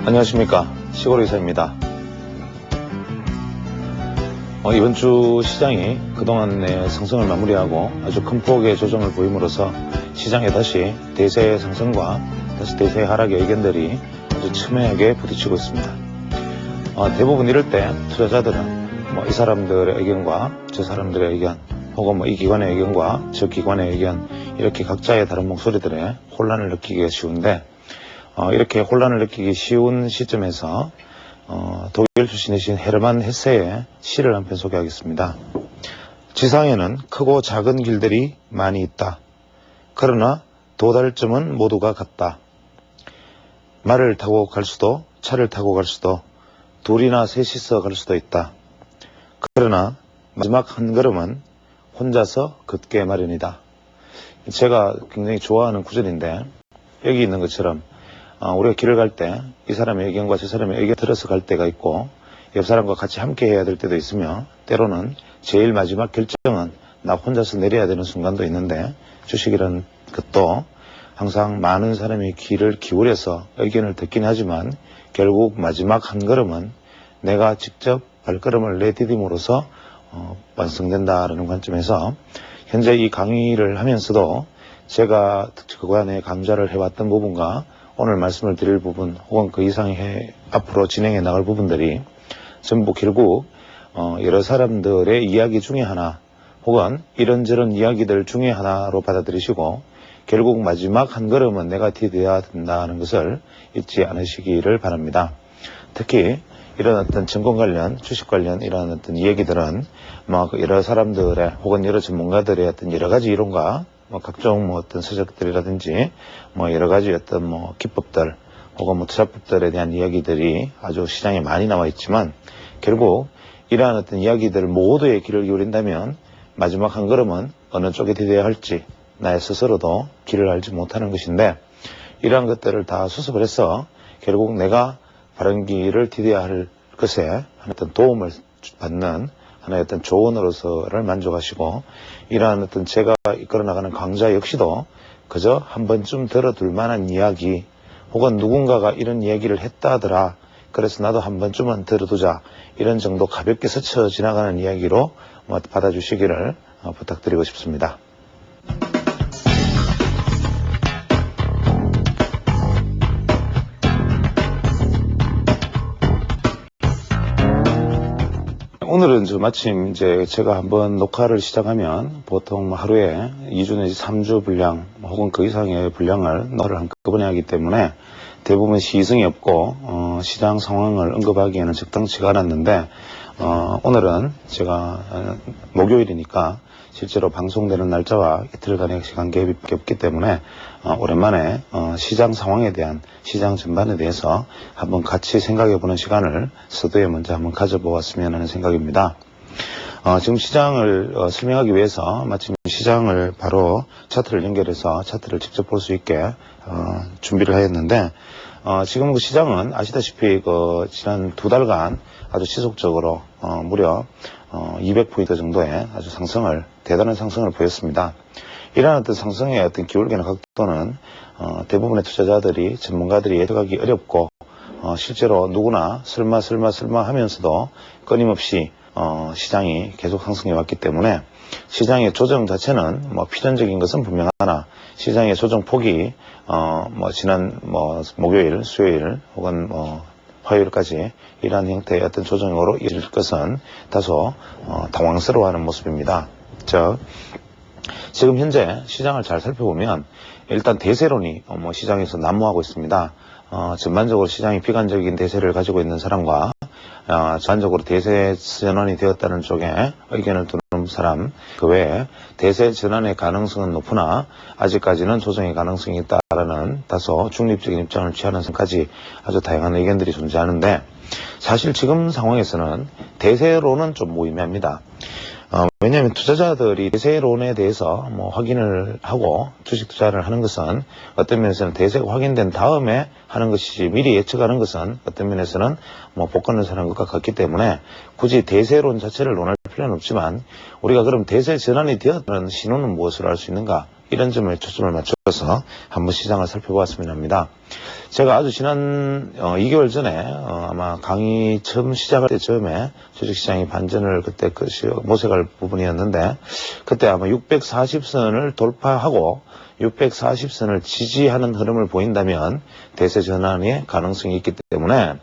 안녕하십니까, 시골의사입니다. 이번 주 시장이 그동안의 상승을 마무리하고 아주 큰 폭의 조정을 보임으로써 시장에 다시 대세 상승과 다시 대세 하락의 의견들이 아주 첨예하게 부딪히고 있습니다. 대부분 이럴 때 투자자들은 이 사람들의 의견과 저 사람들의 의견, 혹은 이 기관의 의견과 저 기관의 의견, 이렇게 각자의 다른 목소리들에 혼란을 느끼기가 쉬운데, 이렇게 혼란을 느끼기 쉬운 시점에서 독일 출신이신 헤르만 헤세의 시를 한 편 소개하겠습니다. 지상에는 크고 작은 길들이 많이 있다. 그러나 도달점은 모두가 같다. 말을 타고 갈 수도, 차를 타고 갈 수도, 둘이나 셋이서 갈 수도 있다. 그러나 마지막 한 걸음은 혼자서 걷게 마련이다. 제가 굉장히 좋아하는 구절인데, 여기 있는 것처럼 우리가 길을 갈 때 이 사람의 의견과 저 사람의 의견 들어서 갈 때가 있고, 옆 사람과 같이 함께 해야 될 때도 있으며, 때로는 제일 마지막 결정은 나 혼자서 내려야 되는 순간도 있는데, 주식이라는 것도 항상 많은 사람이 귀를 기울여서 의견을 듣긴 하지만 결국 마지막 한 걸음은 내가 직접 발걸음을 내디딤으로써 완성된다라는 관점에서 현재 이 강의를 하면서도 제가 그간에 강좌를 해왔던 부분과 오늘 말씀을 드릴 부분, 혹은 그 이상의 앞으로 진행해 나갈 부분들이 전부 결국 여러 사람들의 이야기 중에 하나, 혹은 이런저런 이야기들 중에 하나로 받아들이시고 결국 마지막 한 걸음은 내가 디뎌야 된다는 것을 잊지 않으시기를 바랍니다. 특히 이런 어떤 증권 관련, 주식 관련 이런 어떤 이야기들은 여러 사람들의 혹은 여러 전문가들의 어떤 여러 가지 이론과 각종 어떤 서적들이라든지 여러 가지 어떤 기법들 혹은 투자법들에 대한 이야기들이 아주 시장에 많이 나와 있지만, 결국 이러한 어떤 이야기들 모두에 귀를 기울인다면 마지막 한 걸음은 어느 쪽에 디뎌야 할지 나의 스스로도 길을 알지 못하는 것인데, 이러한 것들을 다 수습을 해서 결국 내가 바른 길을 디뎌야 할 것에 어떤 도움을 받는 하나의 어떤 조언으로서를 만족하시고, 이러한 어떤 제가 이끌어 나가는 강좌 역시도 그저 한 번쯤 들어둘 만한 이야기, 혹은 누군가가 이런 이야기를 했다더라, 그래서 나도 한 번쯤은 들어두자, 이런 정도 가볍게 스쳐 지나가는 이야기로 받아주시기를 부탁드리고 싶습니다. 오늘은 마침 제가 한번 녹화를 시작하면 보통 하루에 2주 내지 3주 분량 혹은 그 이상의 분량을 녹화를 한꺼번에 하기 때문에 대부분 시의성이 없고 시장 상황을 언급하기에는 적당치가 않았는데, 오늘은 제가 목요일이니까 실제로 방송되는 날짜와 이틀간의 시간 갭이 없기 때문에 오랜만에 시장 상황에 대한, 시장 전반에 대해서 한번 같이 생각해보는 시간을 서두에 먼저 한번 가져보았으면 하는 생각입니다. 지금 시장을 설명하기 위해서 마침 시장을 바로 차트를 연결해서 차트를 직접 볼 수 있게 준비를 하였는데, 지금 그 시장은 아시다시피 지난 2달간 아주 지속적으로 무려 200포인트 정도의 아주 대단한 상승을 보였습니다. 이러한 어떤 상승의 어떤 기울기나 각도는 대부분의 투자자들이, 전문가들이 예측하기 어렵고, 실제로 누구나 설마 하면서도 끊임없이 시장이 계속 상승해 왔기 때문에 시장의 조정 자체는 필연적인 것은 분명하나, 시장의 조정 폭이 지난 목요일, 수요일 혹은 화요일까지 이러한 형태의 어떤 조정으로 이어질 것은 다소 당황스러워하는 모습입니다. 즉, 지금 현재 시장을 잘 살펴보면 일단 대세론이 시장에서 난무하고 있습니다. 전반적으로 시장이 비관적인 대세를 가지고 있는 사람과 전반적으로 대세 전환이 되었다는 쪽에 의견을 두는 사람, 그 외에 대세 전환의 가능성은 높으나 아직까지는 조정의 가능성이 있다라는 다소 중립적인 입장을 취하는 사람까지 아주 다양한 의견들이 존재하는데, 사실 지금 상황에서는 대세론은 좀 무의미합니다. 왜냐하면 투자자들이 대세론에 대해서 확인을 하고 주식 투자를 하는 것은 어떤 면에서는 대세가 확인된 다음에 하는 것이지, 미리 예측하는 것은 어떤 면에서는 복권을 사는 것과 같기 때문에 굳이 대세론 자체를 논할 필요는 없지만, 우리가 그럼 대세 전환이 되었다는 신호는 무엇을 알 수 있는가, 이런 점에 초점을 맞춰서 한번 시장을 살펴보았으면 합니다. 제가 아주 지난 2개월 전에 아마 강의 처음 시작할 때 처음에 주식시장이 반전을 그때 모색할 부분이었는데 그때 아마 640선을 돌파하고 640선을 지지하는 흐름을 보인다면 대세 전환의 가능성이 있기 때문에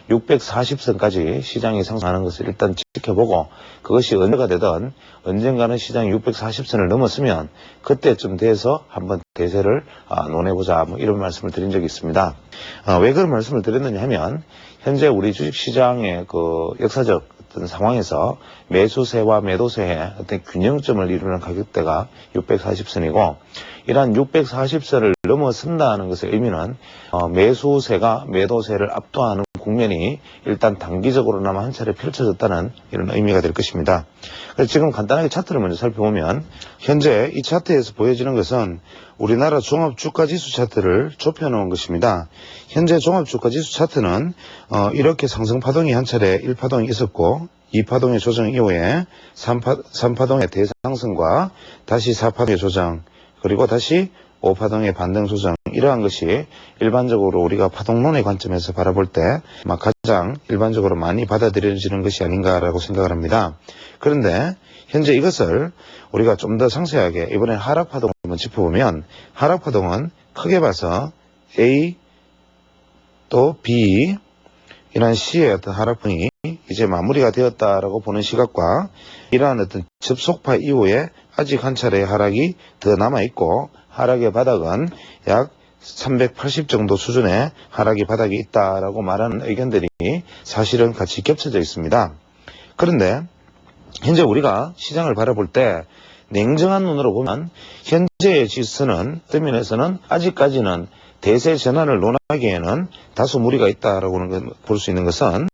640선까지 시장이 상승하는 것을 일단 지켜보고 그것이 언제가 되든 언젠가는 시장이 640선을 넘었으면 그때쯤 돼서 한번 대세를 논해보자 뭐 이런 말씀을 드린 적이 있습니다. 왜 그런 말씀을 드렸느냐 하면 현재 우리 주식시장의 그 역사적 어떤 상황에서 매수세와 매도세의 어떤 균형점을 이루는 가격대가 640선이고 이러한 640선을 넘어선다는 것의 의미는 매수세가 매도세를 압도하는 국면이 일단 단기적으로나마 한 차례 펼쳐졌다는 이런 의미가 될 것입니다. 그래서 지금 간단하게 차트를 먼저 살펴보면 현재 이 차트에서 보여지는 것은 우리나라 종합주가지수 차트를 좁혀놓은 것입니다. 현재 종합주가지수 차트는 이렇게 상승파동이 한 차례 1파동이 있었고 2파동의 조정 이후에 3파동의 대상승과 다시 4파동의 조정 그리고 다시 5파동의 반등 조정 이러한 것이 일반적으로 우리가 파동론의 관점에서 바라볼 때 가장 일반적으로 많이 받아들여지는 것이 아닌가라고 생각을 합니다. 그런데 현재 이것을 우리가 좀 더 상세하게 이번에 하락파동을 한번 짚어보면 하락파동은 크게 봐서 A 또 B 이러한 C의 어떤 하락풍이 이제 마무리가 되었다라고 보는 시각과 이러한 어떤 접속파 이후에 아직 한 차례의 하락이 더 남아있고 하락의 바닥은 약 380 정도 수준의 하락의 바닥이 있다라고 말하는 의견들이 사실은 같이 겹쳐져 있습니다. 그런데 현재 우리가 시장을 바라볼 때 냉정한 눈으로 보면 현재의 지수는 어떤 면에서는 아직까지는 대세 전환을 논하기에는 다소 무리가 있다라고 볼 수 있는 것은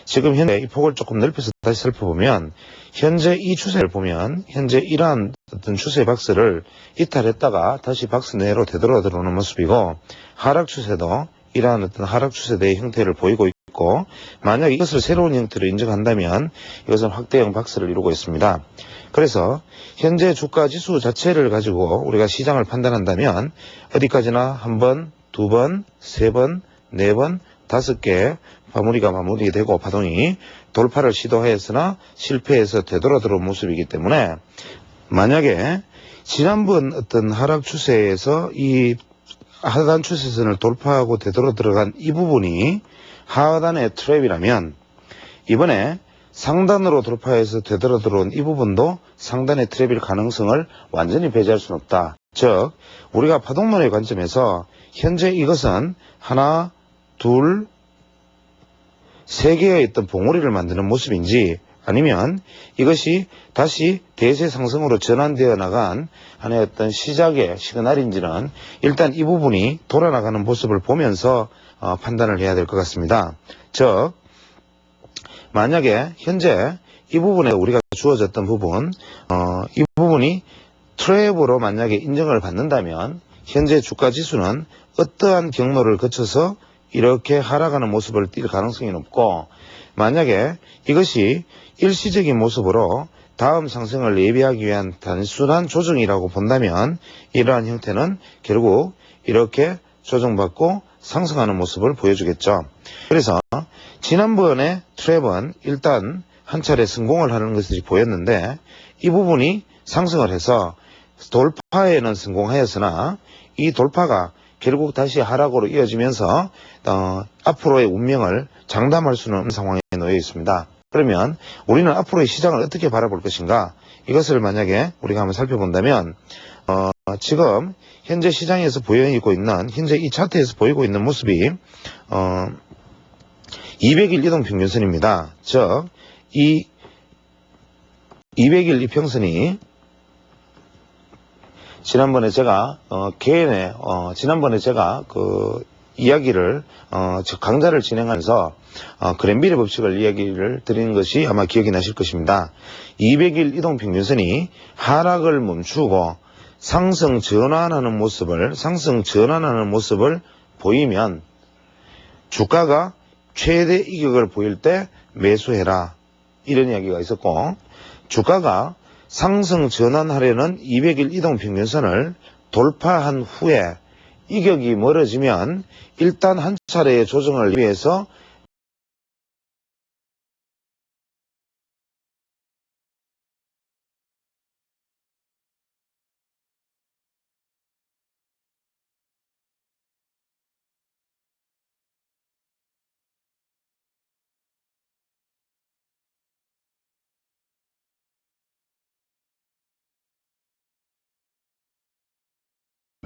지금 현재 이 폭을 조금 넓혀서 다시 살펴보면 현재 이 추세를 보면 현재 이러한 어떤 추세 박스를 이탈했다가 다시 박스 내로 되돌아 들어오는 모습이고 하락 추세도 이러한 어떤 하락 추세대의 형태를 보이고 있고 만약 이것을 새로운 형태로 인정한다면 이것은 확대형 박스를 이루고 있습니다. 그래서 현재 주가 지수 자체를 가지고 우리가 시장을 판단한다면 어디까지나 한 번, 두 번, 세 번, 네 번, 5개 마무리되고 파동이 돌파를 시도하였으나 실패해서 되돌아 들어온 모습이기 때문에 만약에 지난번 어떤 하락 추세에서 이 하단 추세선을 돌파하고 되돌아 들어간 이 부분이 하단의 트랩이라면 이번에 상단으로 돌파해서 되돌아 들어온 이 부분도 상단의 트랩일 가능성을 완전히 배제할 수는 없다. 즉 우리가 파동론의 관점에서 현재 이것은 하나, 둘, 세 개의 어떤 봉우리를 만드는 모습인지 아니면 이것이 다시 대세 상승으로 전환되어 나간 하나의 어떤 시작의 시그널인지는 일단 이 부분이 돌아나가는 모습을 보면서 판단을 해야 될 것 같습니다. 즉 만약에 현재 이 부분에 우리가 주어졌던 부분 이 부분이 트랩으로 만약에 인정을 받는다면 현재 주가 지수는 어떠한 경로를 거쳐서 이렇게 하락하는 모습을 띌 가능성이 높고 만약에 이것이 일시적인 모습으로 다음 상승을 예비하기 위한 단순한 조정이라고 본다면 이러한 형태는 결국 이렇게 조정받고 상승하는 모습을 보여주겠죠. 그래서 지난번에 트랩은 일단 한 차례 성공을 하는 것이 보였는데 이 부분이 상승을 해서 돌파에는 성공하였으나 이 돌파가 결국 다시 하락으로 이어지면서 앞으로의 운명을 장담할 수는 없는 상황에 놓여 있습니다. 그러면 우리는 앞으로의 시장을 어떻게 바라볼 것인가? 이것을 만약에 우리가 한번 살펴본다면 지금 현재 시장에서 보이고 있는 현재 이 차트에서 보이고 있는 모습이 200일 이동평균선입니다. 즉 이 200일 이평선이 지난번에 제가 그 이야기를 강좌를 진행하면서 그랜빌의 법칙을 이야기를 드리는 것이 아마 기억이 나실 것입니다. 200일 이동평균선이 하락을 멈추고 상승 전환하는 모습을 보이면 주가가 최대 이격을 보일 때 매수해라 이런 이야기가 있었고 주가가 상승 전환하려는 200일 이동평균선을 돌파한 후에 이격이 멀어지면 일단 한 차례의 조정을 위해서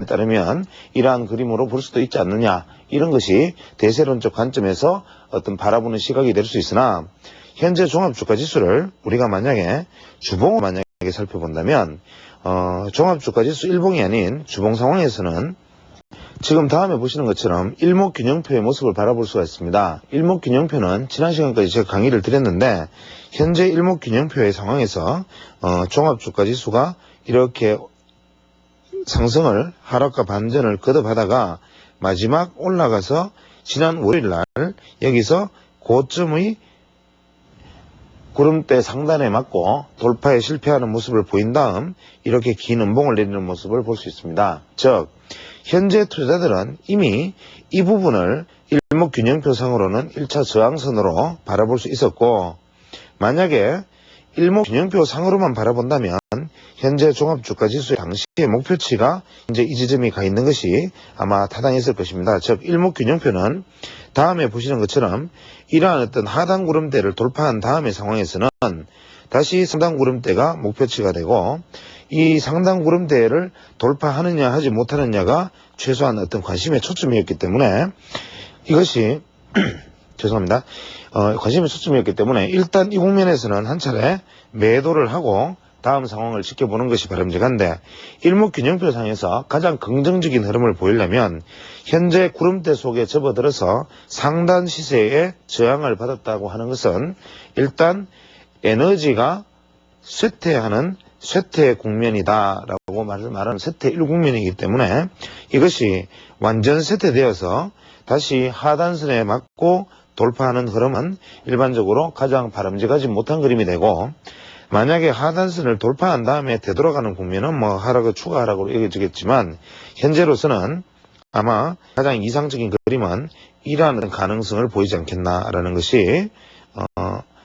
따르면 이러한 그림으로 볼 수도 있지 않느냐, 이런 것이 대세론적 관점에서 어떤 바라보는 시각이 될 수 있으나, 현재 종합주가지수를 우리가 만약에 주봉을 만약에 살펴본다면 종합주가지수 일봉이 아닌 주봉 상황에서는 지금 다음에 보시는 것처럼 일목균형표의 모습을 바라볼 수가 있습니다. 일목균형표는 지난 시간까지 제가 강의를 드렸는데, 현재 일목균형표의 상황에서 종합주가지수가 이렇게 상승을 하락과 반전을 거듭하다가 마지막 올라가서 지난 월요일날 여기서 고점의 구름대 상단에 맞고 돌파에 실패하는 모습을 보인 다음 이렇게 긴 음봉을 내리는 모습을 볼 수 있습니다. 즉 현재 투자자들은 이미 이 부분을 일목균형표상으로는 1차 저항선으로 바라볼 수 있었고, 만약에 일목균형표 상으로만 바라본다면 현재 종합주가지수의 당시의 목표치가 현재 이 지점이 가 있는 것이 아마 타당했을 것입니다. 즉 일목균형표는 다음에 보시는 것처럼 이러한 어떤 하단 구름대를 돌파한 다음의 상황에서는 다시 상단 구름대가 목표치가 되고, 이 상단 구름대를 돌파하느냐 하지 못하느냐가 최소한 어떤 관심의 초점이었기 때문에 이것이 죄송합니다. 관심의 초점이었기 때문에 일단 이 국면에서는 한 차례 매도를 하고 다음 상황을 지켜보는 것이 바람직한데, 일목균형표상에서 가장 긍정적인 흐름을 보이려면 현재 구름대 속에 접어들어서 상단 시세에 저항을 받았다고 하는 것은 일단 에너지가 쇠퇴하는 쇠퇴 국면이다라고 말하는 쇠퇴 1국면이기 때문에 이것이 완전 쇠퇴되어서 다시 하단선에 맞고 돌파하는 흐름은 일반적으로 가장 바람직하지 못한 그림이 되고, 만약에 하단선을 돌파한 다음에 되돌아가는 국면은 하락의 추가 하락으로 여겨지겠지만, 현재로서는 아마 가장 이상적인 그림은 이러한 가능성을 보이지 않겠나라는 것이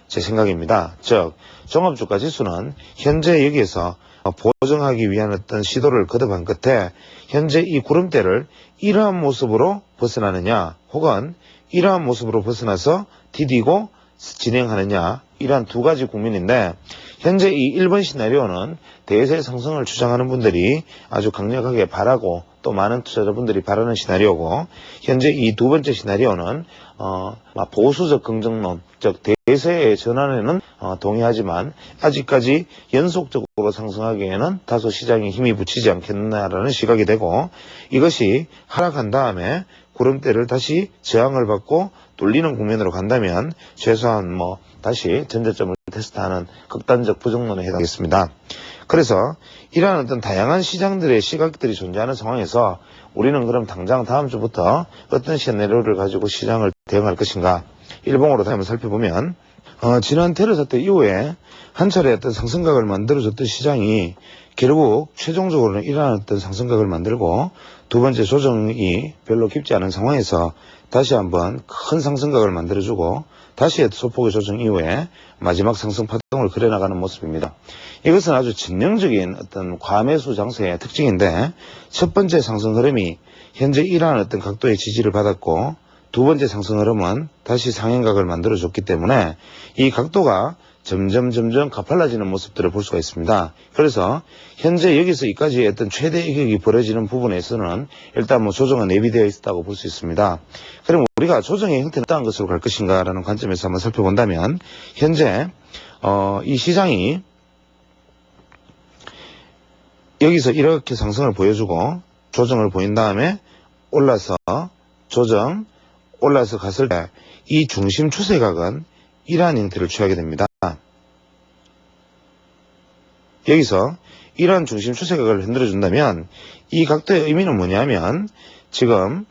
제 생각입니다. 즉 종합주가지수는 현재 여기에서 보정하기 위한 어떤 시도를 거듭한 끝에 현재 이 구름대를 이러한 모습으로 벗어나느냐, 혹은 이러한 모습으로 벗어나서 디디고 진행하느냐, 이러한 두 가지 국면인데, 현재 이 1번 시나리오는 대세 상승을 주장하는 분들이 아주 강력하게 바라고 또 많은 투자자분들이 바라는 시나리오고, 현재 이 두 번째 시나리오는 보수적 긍정론, 즉 대세의 전환에는 동의하지만 아직까지 연속적으로 상승하기에는 다소 시장에 힘이 붙이지 않겠나라는 시각이 되고, 이것이 하락한 다음에 구름대를 다시 저항을 받고 돌리는 국면으로 간다면 최소한 다시 전저점을 테스트하는 극단적 부정론에 해당하겠습니다. 그래서 이러한 어떤 다양한 시장들의 시각들이 존재하는 상황에서 우리는 그럼 당장 다음 주부터 어떤 시나리오를 가지고 시장을 대응할 것인가, 일봉으로 다시 한번 살펴보면 지난 테러 사태 이후에 한 차례 어떤 상승각을 만들어줬던 시장이 결국 최종적으로는 이러한 어떤 상승각을 만들고 두 번째 조정이 별로 깊지 않은 상황에서 다시 한번 큰 상승각을 만들어주고 다시 소폭의 조정 이후에 마지막 상승 파동을 그려나가는 모습입니다. 이것은 아주 전형적인 어떤 과매수 장세의 특징인데, 첫 번째 상승 흐름이 현재 이러한 어떤 각도의 지지를 받았고, 두 번째 상승 흐름은 다시 상향각을 만들어줬기 때문에 이 각도가 점점 가팔라지는 모습들을 볼 수가 있습니다. 그래서 현재 여기서 이까지 어떤 최대 이격이 벌어지는 부분에서는 일단 조정은 내비되어 있다고 볼 수 있습니다. 그럼 우리가 조정의 형태는 어떠한 것으로 갈 것인가라는 관점에서 한번 살펴본다면, 현재 이 시장이 여기서 이렇게 상승을 보여주고 조정을 보인 다음에 올라서 조정, 올라서 갔을 때 이 중심 추세각은 이러한 형태를 취하게 됩니다. 여기서 이러한 중심 추세각을 흔들어준다면 이 각도의 의미는 뭐냐면, 지금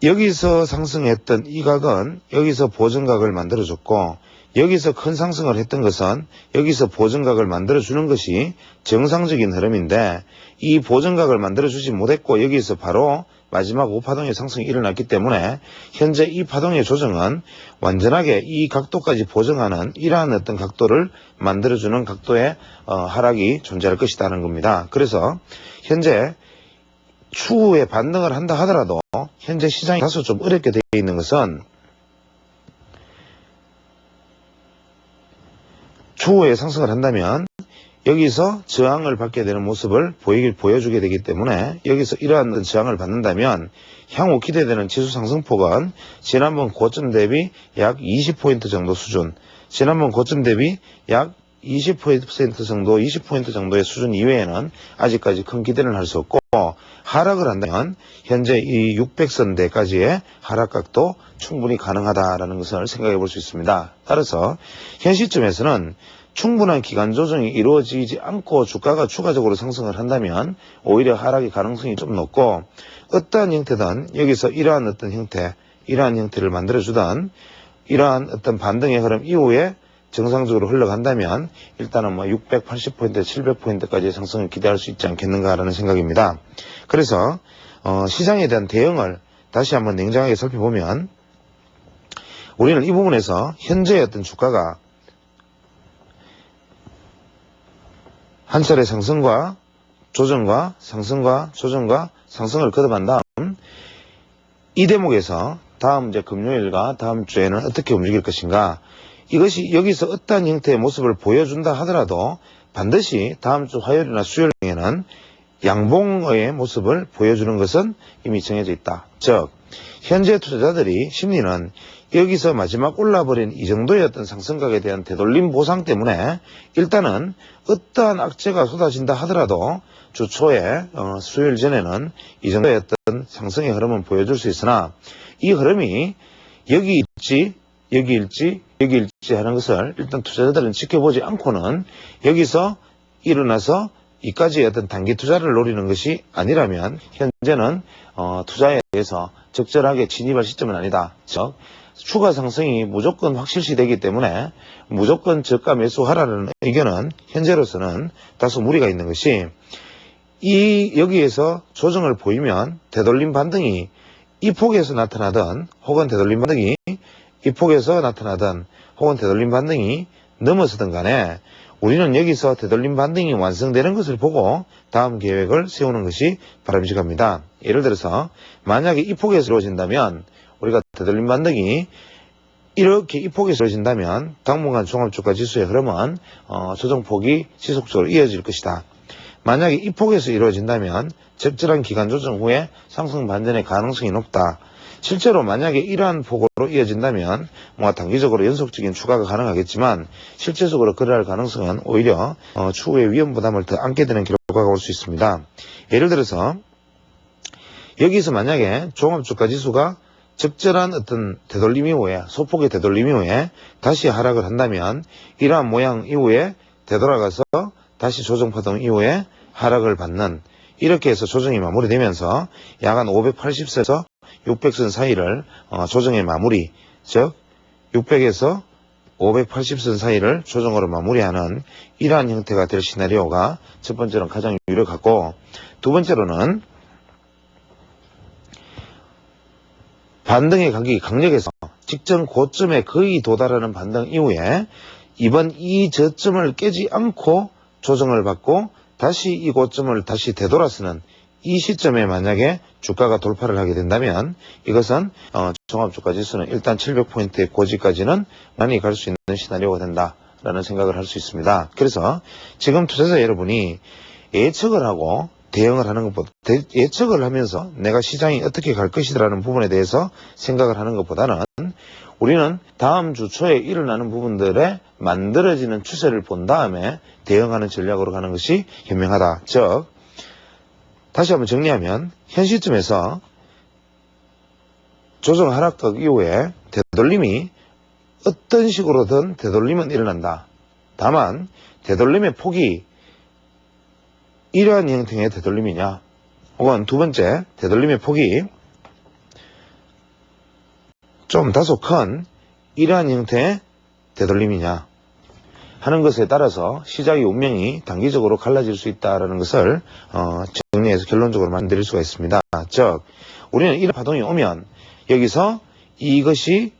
여기서 상승했던 이 각은 여기서 보정각을 만들어줬고, 여기서 큰 상승을 했던 것은 여기서 보정각을 만들어주는 것이 정상적인 흐름인데 이 보정각을 만들어주지 못했고 여기서 바로 마지막 5파동의 상승이 일어났기 때문에 현재 이 파동의 조정은 완전하게 이 각도까지 보정하는 이러한 어떤 각도를 만들어주는 각도의 하락이 존재할 것이라는 겁니다. 그래서 현재 추후에 반등을 한다 하더라도 현재 시장이 다소 좀 어렵게 되어 있는 것은 추후에 상승을 한다면 여기서 저항을 받게 되는 모습을 보여주게 되기 때문에 여기서 이러한 저항을 받는다면 향후 기대되는 지수 상승폭은 지난번 고점 대비 약 20포인트 정도 수준, 지난번 고점 대비 약 20% 정도, 20포인트 정도의 수준 이외에는 아직까지 큰 기대는 할 수 없고 하락을 한다면 현재 이 600선대까지의 하락각도 충분히 가능하다라는 것을 생각해 볼 수 있습니다. 따라서 현 시점에서는 충분한 기간 조정이 이루어지지 않고 주가가 추가적으로 상승을 한다면 오히려 하락의 가능성이 좀 높고 어떠한 형태든 여기서 이러한 어떤 형태, 이러한 형태를 만들어주던 이러한 어떤 반등의 흐름 이후에 정상적으로 흘러간다면 일단은 680포인트, 700포인트까지의 상승을 기대할 수 있지 않겠는가라는 생각입니다. 그래서 시장에 대한 대응을 다시 한번 냉정하게 살펴보면 우리는 이 부분에서 현재의 어떤 주가가 한 차례 상승과 조정과 상승과 조정과 상승을 거듭한 다음 이 대목에서 다음 이제 금요일과 다음 주에는 어떻게 움직일 것인가, 이것이 여기서 어떠한 형태의 모습을 보여준다 하더라도 반드시 다음 주 화요일이나 수요일에는 양봉의 모습을 보여주는 것은 이미 정해져 있다. 즉 현재 투자자들이 심리는 여기서 마지막 올라버린 이 정도의 어떤 상승각에 대한 되돌림 보상 때문에 일단은 어떠한 악재가 쏟아진다 하더라도 주 초에 수요일 전에는 이 정도의 어떤 상승의 흐름은 보여줄 수 있으나 이 흐름이 여기 일지 하는 것을 일단 투자자들은 지켜보지 않고는 여기서 일어나서 이까지의 어떤 단기 투자를 노리는 것이 아니라면 현재는 투자에 대해서 적절하게 진입할 시점은 아니다. 즉 추가 상승이 무조건 확실시되기 때문에 무조건 저가 매수하라는 의견은 현재로서는 다소 무리가 있는 것이 여기에서 조정을 보이면 되돌림 반등이 이 폭에서 나타나든 혹은 되돌림 반등이 이 폭에서 나타나든 혹은 되돌림 반등이 넘어서든 간에 우리는 여기서 되돌림 반등이 완성되는 것을 보고 다음 계획을 세우는 것이 바람직합니다. 예를 들어서 만약에 이 폭에서 이루어진다면 우리가 되돌림 반등이 이렇게 이 폭에서 이루어진다면 당분간 종합주가 지수의 흐름은 조정폭이 지속적으로 이어질 것이다. 만약에 이 폭에서 이루어진다면 적절한 기간 조정 후에 상승 반전의 가능성이 높다. 실제로 만약에 이러한 폭으로 이어진다면 단기적으로 연속적인 추가가 가능하겠지만 실제적으로 그러할 가능성은 오히려 추후에 위험 부담을 더 안게 되는 결과가 올 수 있습니다. 예를 들어서 여기서 만약에 종합주가 지수가 적절한 어떤 되돌림 이후에 소폭의 되돌림 이후에 다시 하락을 한다면 이러한 모양 이후에 되돌아가서 다시 조정파동 이후에 하락을 받는, 이렇게 해서 조정이 마무리되면서 약 한 580선에서 600선 사이를 조정의 마무리, 즉 600에서 580선 사이를 조정으로 마무리하는 이러한 형태가 될 시나리오가 첫 번째로는 가장 유력하고, 두 번째로는 반등의 가격이 강력해서 직전 고점에 거의 도달하는 반등 이후에 이번 이 저점을 깨지 않고 조정을 받고 다시 이 고점을 다시 되돌아서는 이 시점에 만약에 주가가 돌파를 하게 된다면 이것은 종합주가 지수는 일단 700포인트의 고지까지는 많이 갈 수 있는 시나리오가 된다라는 생각을 할 수 있습니다. 그래서 지금 투자자 여러분이 예측을 하고 대응을 하는 것보다, 예측을 하면서 내가 시장이 어떻게 갈 것이라는 부분에 대해서 생각을 하는 것보다는 우리는 다음 주 초에 일어나는 부분들에 만들어지는 추세를 본 다음에 대응하는 전략으로 가는 것이 현명하다. 즉 다시 한번 정리하면 현 시점에서 조정 하락각 이후에 되돌림이 어떤 식으로든 되돌림은 일어난다. 다만 되돌림의 폭이 이러한 형태의 되돌림이냐, 혹은 두 번째 되돌림의 폭이 좀 다소 큰 이러한 형태의 되돌림이냐 하는 것에 따라서 시장의 운명이 단기적으로 갈라질 수 있다는 것을 정리해서 결론적으로 말씀드릴 수가 있습니다. 즉 우리는 이런 파동이 오면 여기서 이것이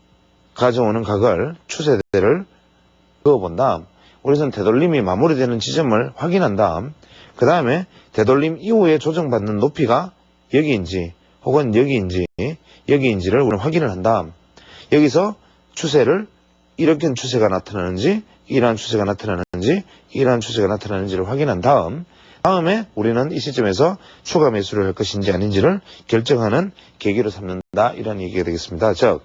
가져오는 각을 추세대를 그어본 다음 우리는 되돌림이 마무리되는 지점을 확인한 다음 그 다음에 되돌림 이후에 조정받는 높이가 여기인지 혹은 여기인지를 우리는 확인을 한 다음 여기서 추세를 이렇게 추세가 나타나는지 이러한 추세가 나타나는지 이러한 추세가 나타나는지를 확인한 다음에 우리는 이 시점에서 추가 매수를 할 것인지 아닌지를 결정하는 계기로 삼는다 이런 얘기가 되겠습니다. 즉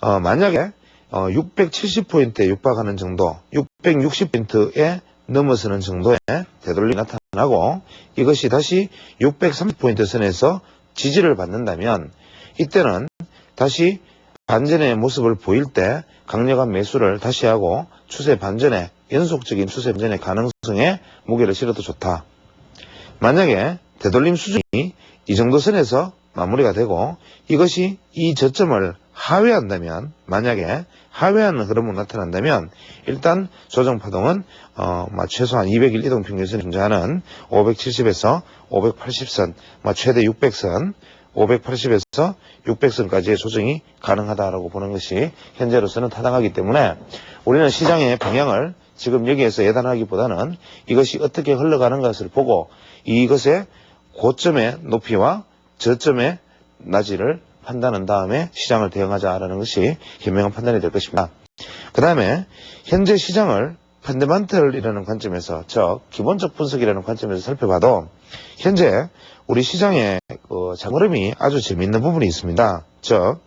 만약에 670포인트에 육박하는 정도 660포인트에 넘어서는 정도의 되돌림이 나타나고 이것이 다시 630포인트 선에서 지지를 받는다면 이때는 다시 반전의 모습을 보일 때 강력한 매수를 다시 하고 추세 반전에 연속적인 추세 반전의 가능성에 무게를 실어도 좋다. 만약에 되돌림 수준이 이 정도 선에서 마무리가 되고 이것이 이 저점을 하회한다면 만약에 하회하는 흐름으로 나타난다면 일단 조정파동은 최소한 200일 이동평균선이 존재하는 570에서 580선 최대 600선 580에서 600선까지의 조정이 가능하다라고 보는 것이 현재로서는 타당하기 때문에 우리는 시장의 방향을 지금 여기에서 예단하기보다는 이것이 어떻게 흘러가는 것을 보고 이것의 고점의 높이와 저점의 낮이를 판단한 다음에 시장을 대응하자라는 것이 현명한 판단이 될 것입니다. 그 다음에 현재 시장을 펀더멘털이라는 관점에서 즉 기본적 분석이라는 관점에서 살펴봐도 현재 우리 시장의 장흐름이 아주 재미있는 부분이 있습니다. 즉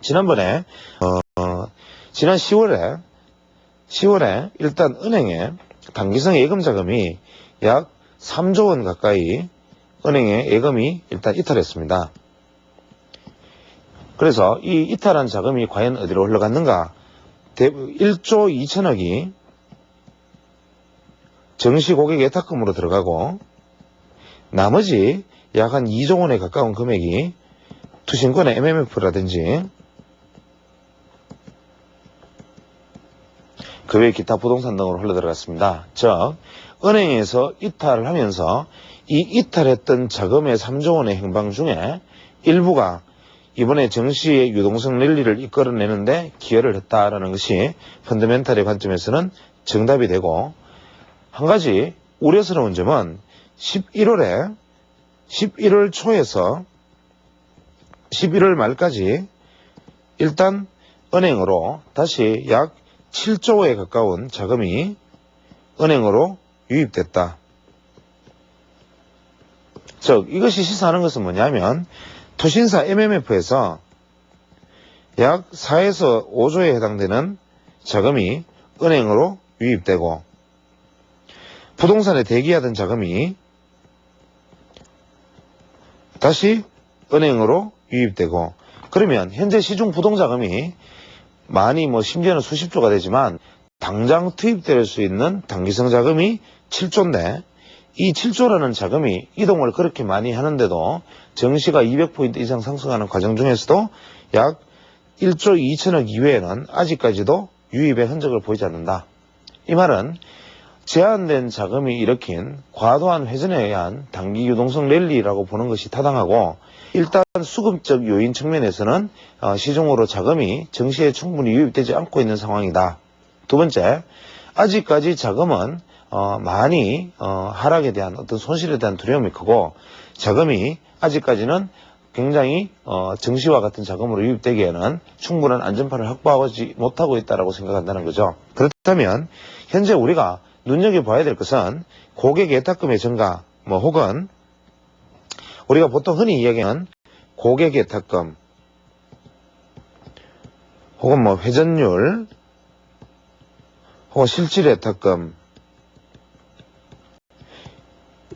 지난번에 지난 10월에 일단 은행에 단기성 예금 자금이 약 3조 원 가까이 은행에 예금이 일단 이탈했습니다. 그래서 이 이탈한 자금이 과연 어디로 흘러갔는가? 1조 2천억이 정시 고객 예탁금으로 들어가고 나머지 약 한 2조 원에 가까운 금액이 투신권의 MMF라든지 그 외 기타 부동산 등으로 흘러들어갔습니다. 즉 은행에서 이탈을 하면서 이 이탈했던 자금의 3조 원의 행방 중에 일부가 이번에 정시의 유동성 랠리를 이끌어내는데 기여를 했다라는 것이 펀더멘털의 관점에서는 정답이 되고 한 가지 우려스러운 점은 11월 초에서 11월 말까지 일단 은행으로 다시 약 7조에 가까운 자금이 은행으로 유입됐다. 즉 이것이 시사하는 것은 뭐냐면 투신사 MMF에서 약 4에서 5조에 해당되는 자금이 은행으로 유입되고 부동산에 대기하던 자금이 다시 은행으로 유입되고 그러면 현재 시중 부동자금이 많이 심지어는 수십조가 되지만 당장 투입될 수 있는 단기성 자금이 7조인데 이 7조라는 자금이 이동을 그렇게 많이 하는데도 정시가 200포인트 이상 상승하는 과정 중에서도 약 1조 2천억 이외에는 아직까지도 유입의 흔적을 보이지 않는다. 이 말은 제한된 자금이 일으킨 과도한 회전에 의한 단기 유동성 랠리라고 보는 것이 타당하고 일단 수급적 요인 측면에서는 시중으로 자금이 정시에 충분히 유입되지 않고 있는 상황이다. 두 번째, 아직까지 자금은 많이 하락에 대한 어떤 손실에 대한 두려움이 크고 자금이 아직까지는 굉장히 정시와 같은 자금으로 유입되기에는 충분한 안전판을 확보하지 못하고 있다고 생각한다는 거죠. 그렇다면 현재 우리가 눈여겨봐야 될 것은 고객 예탁금의 증가 혹은 우리가 보통 흔히 이야기하는 고객 예탁금 혹은 회전율 혹은 실질 예탁금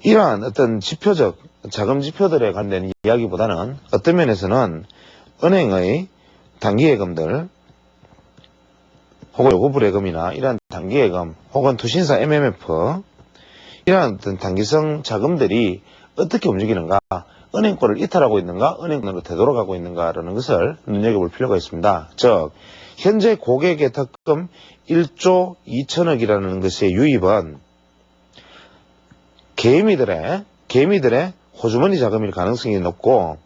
이러한 어떤 지표적 자금 지표들에 관련된 이야기보다는 어떤 면에서는 은행의 단기예금들 혹은 요구불예금이나 이러한 단기예금 혹은 투신사 MMF 이러한 어떤 단기성 자금들이 어떻게 움직이는가 은행권을 이탈하고 있는가, 은행권으로 되돌아가고 있는가라는 것을 눈여겨볼 필요가 있습니다. 즉, 현재 고객예탁금 1조 2천억이라는 것의 유입은 개미들의 호주머니 자금일 가능성이 높고,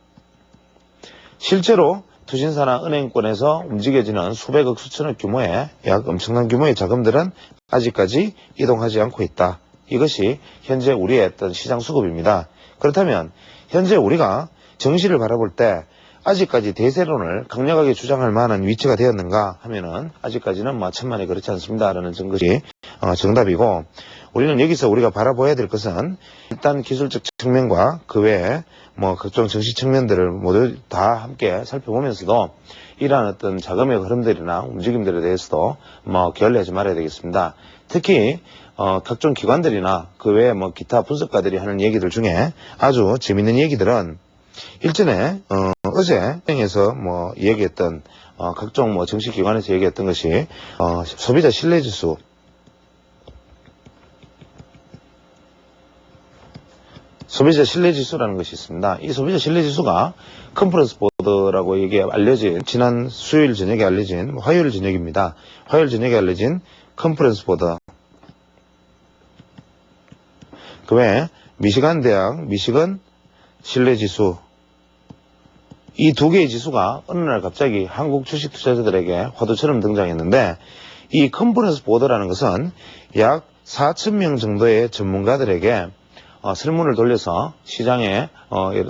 실제로 투신사나 은행권에서 움직여지는 수백억 수천억 규모의 약 엄청난 규모의 자금들은 아직까지 이동하지 않고 있다. 이것이 현재 우리의 어떤 시장 수급입니다. 그렇다면 현재 우리가 정시를 바라볼 때 아직까지 대세론을 강력하게 주장할 만한 위치가 되었는가 하면은 아직까지는 천만에 그렇지 않습니다라는 것이 정답이고, 우리는 여기서 우리가 바라봐야 될 것은 일단 기술적 측면과 그 외에 각종 정시 측면들을 모두 다 함께 살펴보면서도 이러한 어떤 자금의 흐름들이나 움직임들에 대해서도 게을리하지 말아야 되겠습니다. 특히 각종 기관들이나 그 외에 기타 분석가들이 하는 얘기들 중에 아주 재밌는 얘기들은 일전에 어제 은행에서 얘기했던 각종 정시기관에서 얘기했던 것이 소비자 신뢰지수, 소비자 신뢰지수라는 것이 있습니다. 이 소비자 신뢰지수가 컨퍼런스 보드라고 이게 알려진, 지난 수요일 저녁에 알려진, 화요일 저녁입니다. 화요일 저녁에 알려진 컨퍼런스 보드, 그 외에 미시간 대학 미시건 신뢰지수, 이 두 개의 지수가 어느 날 갑자기 한국 주식 투자자들에게 화두처럼 등장했는데, 이 컨퍼런스 보드라는 것은 약 4,000명 정도의 전문가들에게 설문을 돌려서 시장의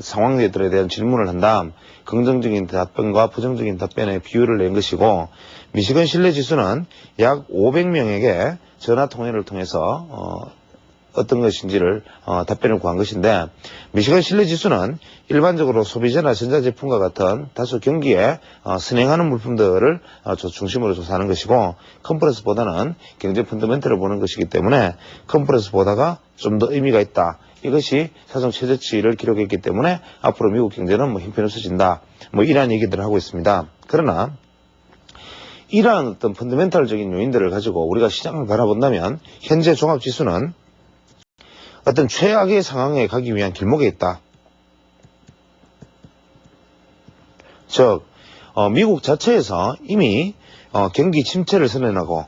상황들에 대한 질문을 한 다음 긍정적인 답변과 부정적인 답변의 비율을 낸 것이고, 미시건 신뢰지수는 약 500명에게 전화 통화를 통해서 어떤 것인지를 답변을 구한 것인데, 미시건 신뢰지수는 일반적으로 소비재나 전자제품과 같은 다소 경기에 선행하는 물품들을 중심으로 조사하는 것이고, 컨퍼런스보다는 경제 펀더멘털을 보는 것이기 때문에 컨퍼런스보다가 좀 더 의미가 있다. 이것이 사상 최저치를 기록했기 때문에 앞으로 미국 경제는 형편없어진다. 이러한 얘기들을 하고 있습니다. 그러나 이러한 어떤 펀더멘털적인 요인들을 가지고 우리가 시장을 바라본다면 현재 종합지수는 어떤 최악의 상황에 가기 위한 길목에 있다. 즉, 미국 자체에서 이미 경기 침체를 선언하고,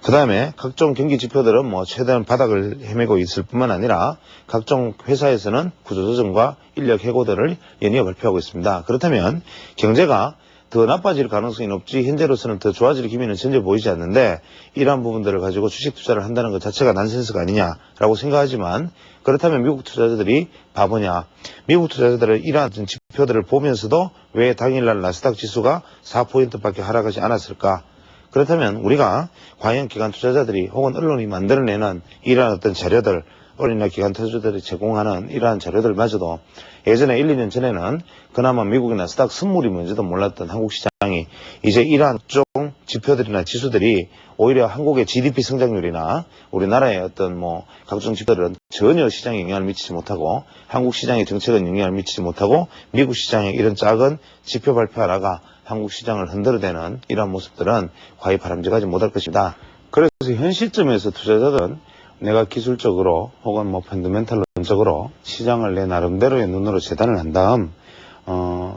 그 다음에 각종 경기 지표들은 최대한 바닥을 헤매고 있을 뿐만 아니라 각종 회사에서는 구조조정과 인력 해고들을 연이어 발표하고 있습니다. 그렇다면 경제가 더 나빠질 가능성이 높지 현재로서는 더 좋아질 기미는 전혀 보이지 않는데, 이러한 부분들을 가지고 주식 투자를 한다는 것 자체가 난센스가 아니냐라고 생각하지만, 그렇다면 미국 투자자들이 바보냐? 미국 투자자들은 이러한 지표들을 보면서도 왜 당일날 나스닥 지수가 4%밖에 하락하지 않았을까? 그렇다면 우리가 과연 기관 투자자들이 혹은 언론이 만들어내는 이러한 어떤 자료들, 언론이나 기관 투자자들이 제공하는 이러한 자료들마저도 예전에 1, 2년 전에는 그나마 미국의 나스닥 선물이 뭔지도 몰랐던 한국 시장이 이제 이러한 종 지표들이나 지수들이 오히려 한국의 GDP 성장률이나 우리나라의 어떤 각종 지표들은 전혀 시장에 영향을 미치지 못하고, 한국 시장의 정책은 영향을 미치지 못하고, 미국 시장의 이런 작은 지표 발표 하나가 한국 시장을 흔들어대는 이러한 모습들은 과히 바람직하지 못할 것입니다. 그래서 현 시점에서 투자자들은 내가 기술적으로 혹은 펀더멘털론적으로 시장을 내 나름대로의 눈으로 재단을 한 다음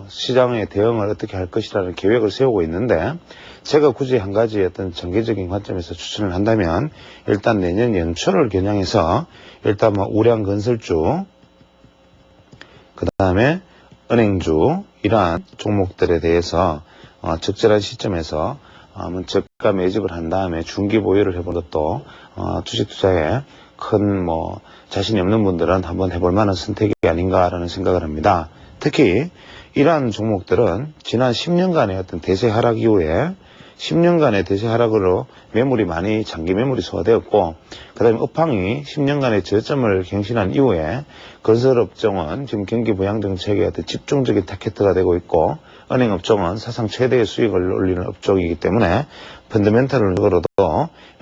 시장의 대응을 어떻게 할 것이라는 계획을 세우고 있는데, 제가 굳이 한 가지 어떤 전개적인 관점에서 추천을 한다면 일단 내년 연초를 겨냥해서 일단 우량건설주, 그 다음에 은행주, 이러한 종목들에 대해서 적절한 시점에서 저가 매집을 한 다음에 중기 보유를 해본 것도 주식 투자에 큰 자신이 없는 분들은 한번 해볼 만한 선택이 아닌가라는 생각을 합니다. 특히 이러한 종목들은 지난 10년간의 어떤 대세 하락 이후에 10년간의 대세 하락으로 매물이 많이 장기 매물이 소화되었고, 그 다음에 업황이 10년간의 저점을 경신한 이후에 건설업종은 지금 경기 부양 정책의 어떤 집중적인 타겟가 되고 있고, 은행업종은 사상 최대의 수익을 올리는 업종이기 때문에 펀더멘털적으로도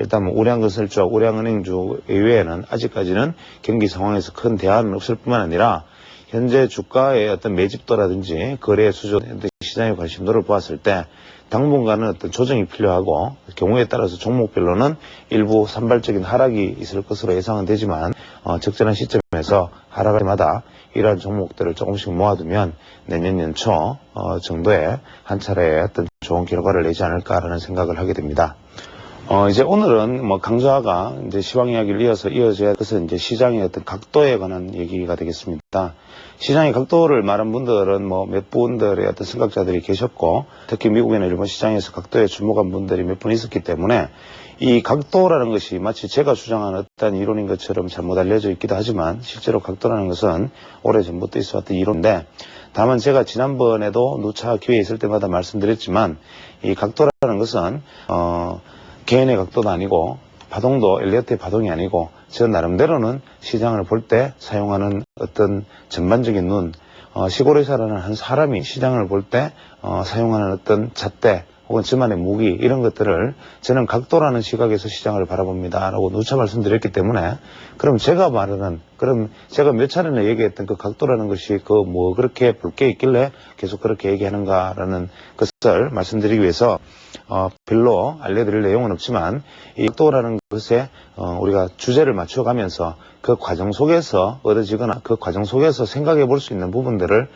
일단 우량건설주와 우량은행주 이외에는 아직까지는 경기 상황에서 큰 대안은 없을 뿐만 아니라 현재 주가의 어떤 매집도라든지 거래 수조, 시장의 관심도를 보았을 때 당분간은 어떤 조정이 필요하고 경우에 따라서 종목별로는 일부 산발적인 하락이 있을 것으로 예상은 되지만 적절한 시점에서 하락할 때마다 이러한 종목들을 조금씩 모아두면 내년 연초 정도에 한 차례의 어떤 좋은 결과를 내지 않을까라는 생각을 하게 됩니다. 이제 오늘은 뭐 강좌가 이제 시황 이야기를 이어져야 것은 이제 시장의 어떤 각도에 관한 얘기가 되겠습니다. 시장의 각도를 말한 분들은 뭐 몇 분들의 어떤 생각자들이 계셨고, 특히 미국이나 일본 시장에서 각도에 주목한 분들이 몇 분 있었기 때문에 이 각도라는 것이 마치 제가 주장하는 어떤 이론인 것처럼 잘못 알려져 있기도 하지만 실제로 각도라는 것은 오래전부터 있어왔던 이론인데, 다만 제가 지난번에도 누차 기회 있을 때마다 말씀드렸지만 이 각도라는 것은 개인의 각도도 아니고 파동도 엘리어트의 파동이 아니고 저 나름대로는 시장을 볼 때 사용하는 어떤 전반적인 눈, 시골에서라는 한 사람이 시장을 볼 때 사용하는 어떤 잣대 혹은 저만의 무기 이런 것들을 저는 각도라는 시각에서 시장을 바라봅니다 라고 누차 말씀드렸기 때문에 그럼 제가 몇 차례나 얘기했던 그 각도라는 것이 뭐 그렇게 볼 게 있길래 계속 그렇게 얘기하는가라는 것을 말씀드리기 위해서 별로 알려드릴 내용은 없지만 이 각도라는 것에 우리가 주제를 맞춰가면서 그 과정 속에서 얻어지거나 그 과정 속에서 생각해 볼 수 있는 부분들을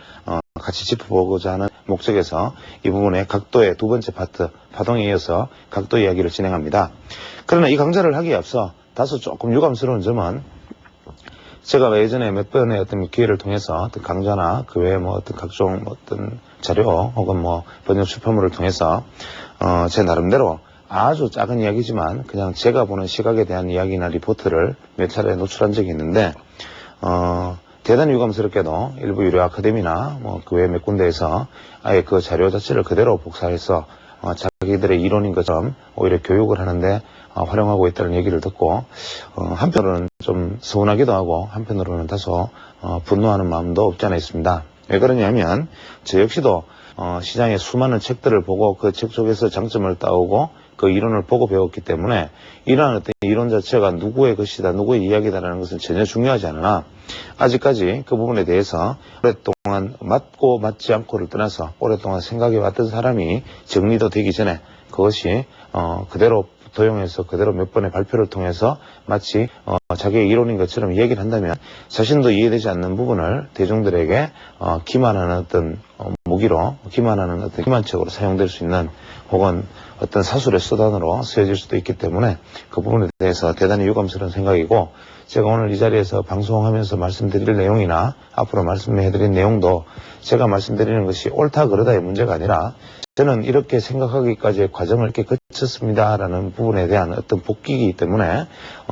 같이 짚어보고자 하는 목적에서 이 부분의 각도의 두 번째 파트, 파동에 이어서 각도 이야기를 진행합니다. 그러나 이 강좌를 하기에 앞서 다소 조금 유감스러운 점은 제가 예전에 몇 번의 어떤 기회를 통해서 어떤 강좌나 그 외에 뭐 어떤 각종 어떤 자료 혹은 뭐 번역 출판물을 통해서 제 나름대로 아주 작은 이야기지만 그냥 제가 보는 시각에 대한 이야기나 리포트를 몇 차례 노출한 적이 있는데 대단히 유감스럽게도 일부 유료 아카데미나 뭐 그 외 몇 군데에서 아예 그 자료 자체를 그대로 복사해서 자기들의 이론인 것처럼 오히려 교육을 하는데 활용하고 있다는 얘기를 듣고 한편으로는 좀 서운하기도 하고 한편으로는 다소 분노하는 마음도 없지 않아 있습니다. 왜 그러냐면 저 역시도 시장의 수많은 책들을 보고 그 책 속에서 장점을 따오고 그 이론을 보고 배웠기 때문에 이러한 어떤 이론 자체가 누구의 것이다, 누구의 이야기다라는 것은 전혀 중요하지 않으나 아직까지 그 부분에 대해서 오랫동안 맞고 맞지 않고를 떠나서 오랫동안 생각해 왔던 사람이 정리도 되기 전에 그것이 그대로 도용해서 그대로 몇 번의 발표를 통해서 마치 자기의 이론인 것처럼 얘기를 한다면 자신도 이해되지 않는 부분을 대중들에게 기만하는 어떤 무기로, 기만하는 어떤 기만책으로 사용될 수 있는 혹은 어떤 사술의 수단으로 쓰여질 수도 있기 때문에 그 부분에 대해서 대단히 유감스러운 생각이고, 제가 오늘 이 자리에서 방송하면서 말씀드릴 내용이나 앞으로 말씀해드린 내용도 제가 말씀드리는 것이 옳다 그러다의 문제가 아니라 저는 이렇게 생각하기까지의 과정을 이렇게 거쳤습니다라는 부분에 대한 어떤 복귀이기 때문에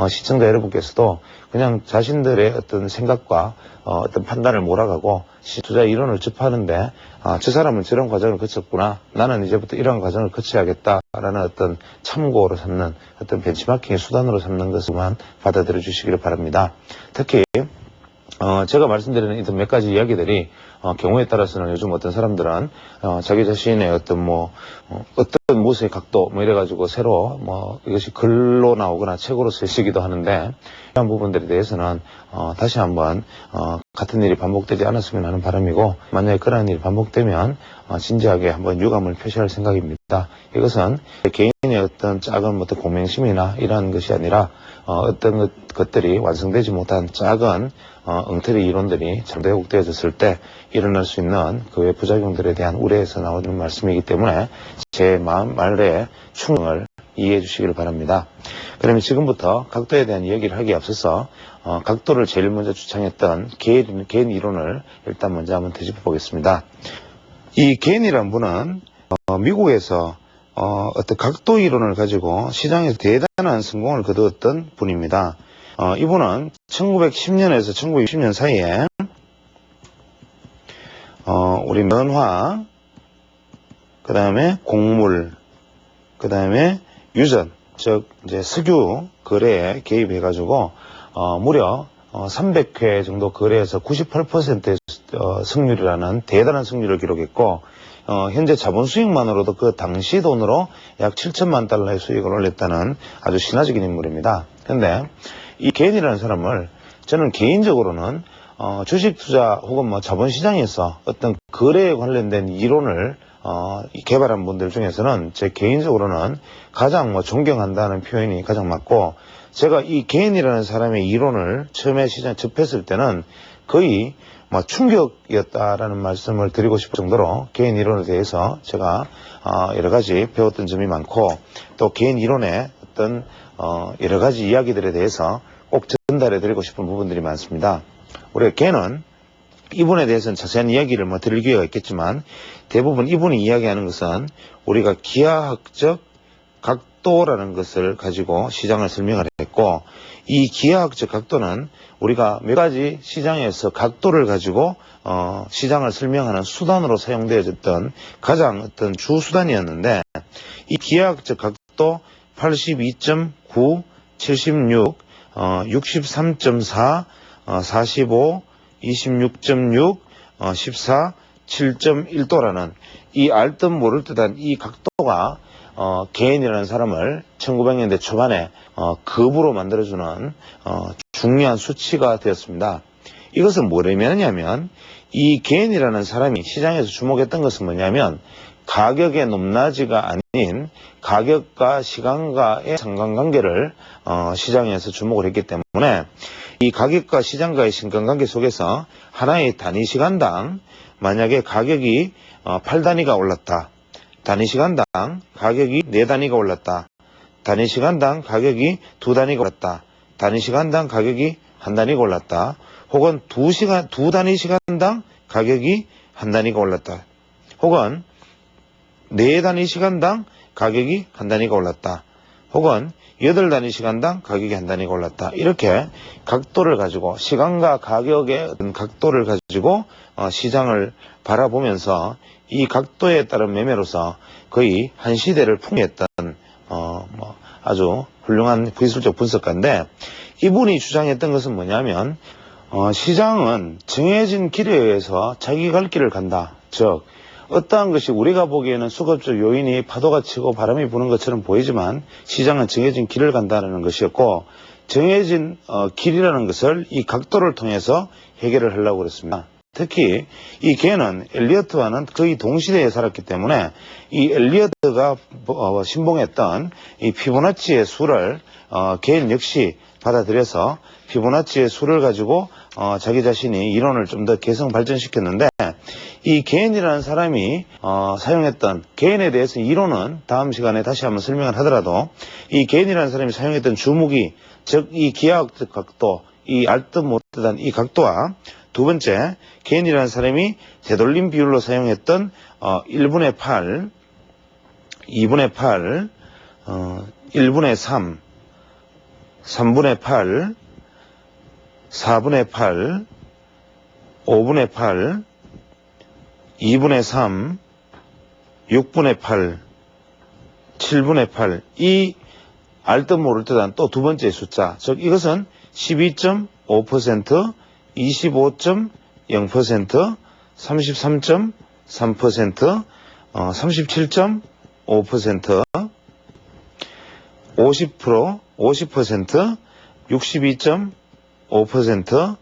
시청자 여러분께서도 그냥 자신들의 어떤 생각과 어떤 판단을 몰아가고 투자 이론을 접하는데 저 사람은 저런 과정을 거쳤구나, 나는 이제부터 이런 과정을 거쳐야겠다라는 어떤 참고로 삼는 어떤 벤치마킹의 수단으로 삼는 것만 받아들여 주시기를 바랍니다. 특히 제가 말씀드리는 이런 몇 가지 이야기들이 경우에 따라서는 요즘 어떤 사람들은 자기 자신의 어떤 어떤 무엇의 각도 이래가지고 새로 이것이 글로 나오거나 책으로 쓰시기도 하는데, 이런 부분들에 대해서는 다시 한번 같은 일이 반복되지 않았으면 하는 바람이고, 만약에 그러한 일이 반복되면 진지하게 한번 유감을 표시할 생각입니다. 이것은 개인의 어떤 작은 어떤 공명심이나 이러한 것이 아니라 어떤 것들이 완성되지 못한 작은 엉터리 이론들이 잘되어졌을 때 일어날 수 있는 그 외 부작용들에 대한 우려에서 나오는 말씀이기 때문에 제 말에 충을 이해해 주시기를 바랍니다. 그러면 지금부터 각도에 대한 이야기를 하기에 앞서서 각도를 제일 먼저 주창했던 개인 이론을 일단 먼저 한번 되짚어 보겠습니다. 이 개인이란 분은 미국에서 어떤 각도 이론을 가지고 시장에서 대단한 성공을 거두었던 분입니다. 이분은 1910년에서 1960년 사이에 우리 면화, 그 다음에 곡물, 그 다음에 유전, 즉 이제 석유 거래에 개입해가지고 무려 300회 정도 거래에서 98%의 승률이라는 대단한 승률을 기록했고, 현재 자본 수익만으로도 그 당시 돈으로 약 7천만 달러의 수익을 올렸다는 아주 신화적인 인물입니다. 근데 이 개인이라는 사람을 저는 개인적으로는 주식 투자 혹은 뭐 자본시장에서 어떤 거래에 관련된 이론을 개발한 분들 중에서는 제 개인적으로는 가장 뭐 존경한다는 표현이 가장 맞고, 제가 이 개인이라는 사람의 이론을 처음에 시장 접했을 때는 거의 뭐 충격이었다라는 말씀을 드리고 싶을 정도로 개인 이론에 대해서 제가 여러 가지 배웠던 점이 많고, 또 개인 이론의 어떤 여러 가지 이야기들에 대해서 꼭 전달해 드리고 싶은 부분들이 많습니다. 우리가 개는 이분에 대해서는 자세한 이야기를 뭐 드릴 기회가 있겠지만, 대부분 이분이 이야기하는 것은 우리가 기하학적 각도라는 것을 가지고 시장을 설명을 했고, 이 기하학적 각도는 우리가 몇 가지 시장에서 각도를 가지고 시장을 설명하는 수단으로 사용되어졌던 가장 어떤 주 수단이었는데, 이 기하학적 각도 82.9, 76, 63.4, 45, 26.6, 14, 7.1도라는 이 알듯 모를 듯한 이 각도가 개인이라는 사람을 1900년대 초반에 급으로 만들어주는 중요한 수치가 되었습니다. 이것은 뭘 의미하냐면, 이 개인이라는 사람이 시장에서 주목했던 것은 뭐냐면, 가격의 높낮이가 아닌 가격과 시간과의 상관관계를 시장에서 주목을 했기 때문에, 이 가격과 시장과의 상관관계 속에서 하나의 단위 시간당 만약에 가격이 8단위가 올랐다, 단위 시간당 가격이 4단위가 올랐다, 단위 시간당 가격이 2단위가 올랐다, 단위 시간당 가격이 1단위가 올랐다, 혹은 2단위 시간당 가격이 1단위가 올랐다, 혹은 4단위 시간당 가격이 1단위가 올랐다, 혹은 8단위 시간당 가격이 1단위가 올랐다. 이렇게 각도를 가지고, 시간과 가격의 각도를 가지고 시장을 바라보면서 이 각도에 따른 매매로서 거의 한 시대를 풍미했던 아주 훌륭한 기술적 분석가인데, 이분이 주장했던 것은 뭐냐면, 시장은 정해진 길에 의해서 자기 갈 길을 간다. 즉, 어떠한 것이 우리가 보기에는 수급적 요인이 파도가 치고 바람이 부는 것처럼 보이지만, 시장은 정해진 길을 간다는 것이었고, 정해진 길이라는 것을 이 각도를 통해서 해결을 하려고 그랬습니다. 특히 이 개는 엘리어트와는 거의 동시대에 살았기 때문에, 이 엘리어트가 신봉했던 이 피보나치의 수를 개인 역시 받아들여서 피보나치의 수를 가지고 자기 자신이 이론을 좀 더 개성 발전시켰는데, 이 개인이라는 사람이 사용했던, 개인에 대해서 이론은 다음 시간에 다시 한번 설명을 하더라도, 이 개인이라는 사람이 사용했던 주무기, 즉 이 기하학적 각도, 이 알듯 못듯한 이 각도와, 두 번째, 개인이라는 사람이 되돌림 비율로 사용했던 1분의 8, 2분의 8, 1분의 3, 3분의 8, 4분의 8, 5분의 8, 2분의 3, 6분의 8, 7분의 8, 이 알듯 모를 듯한 또 두 번째 숫자, 즉 이것은 12.5%, 25.0%, 33.3%, 37.5%, 50%, 50%, 62.5%,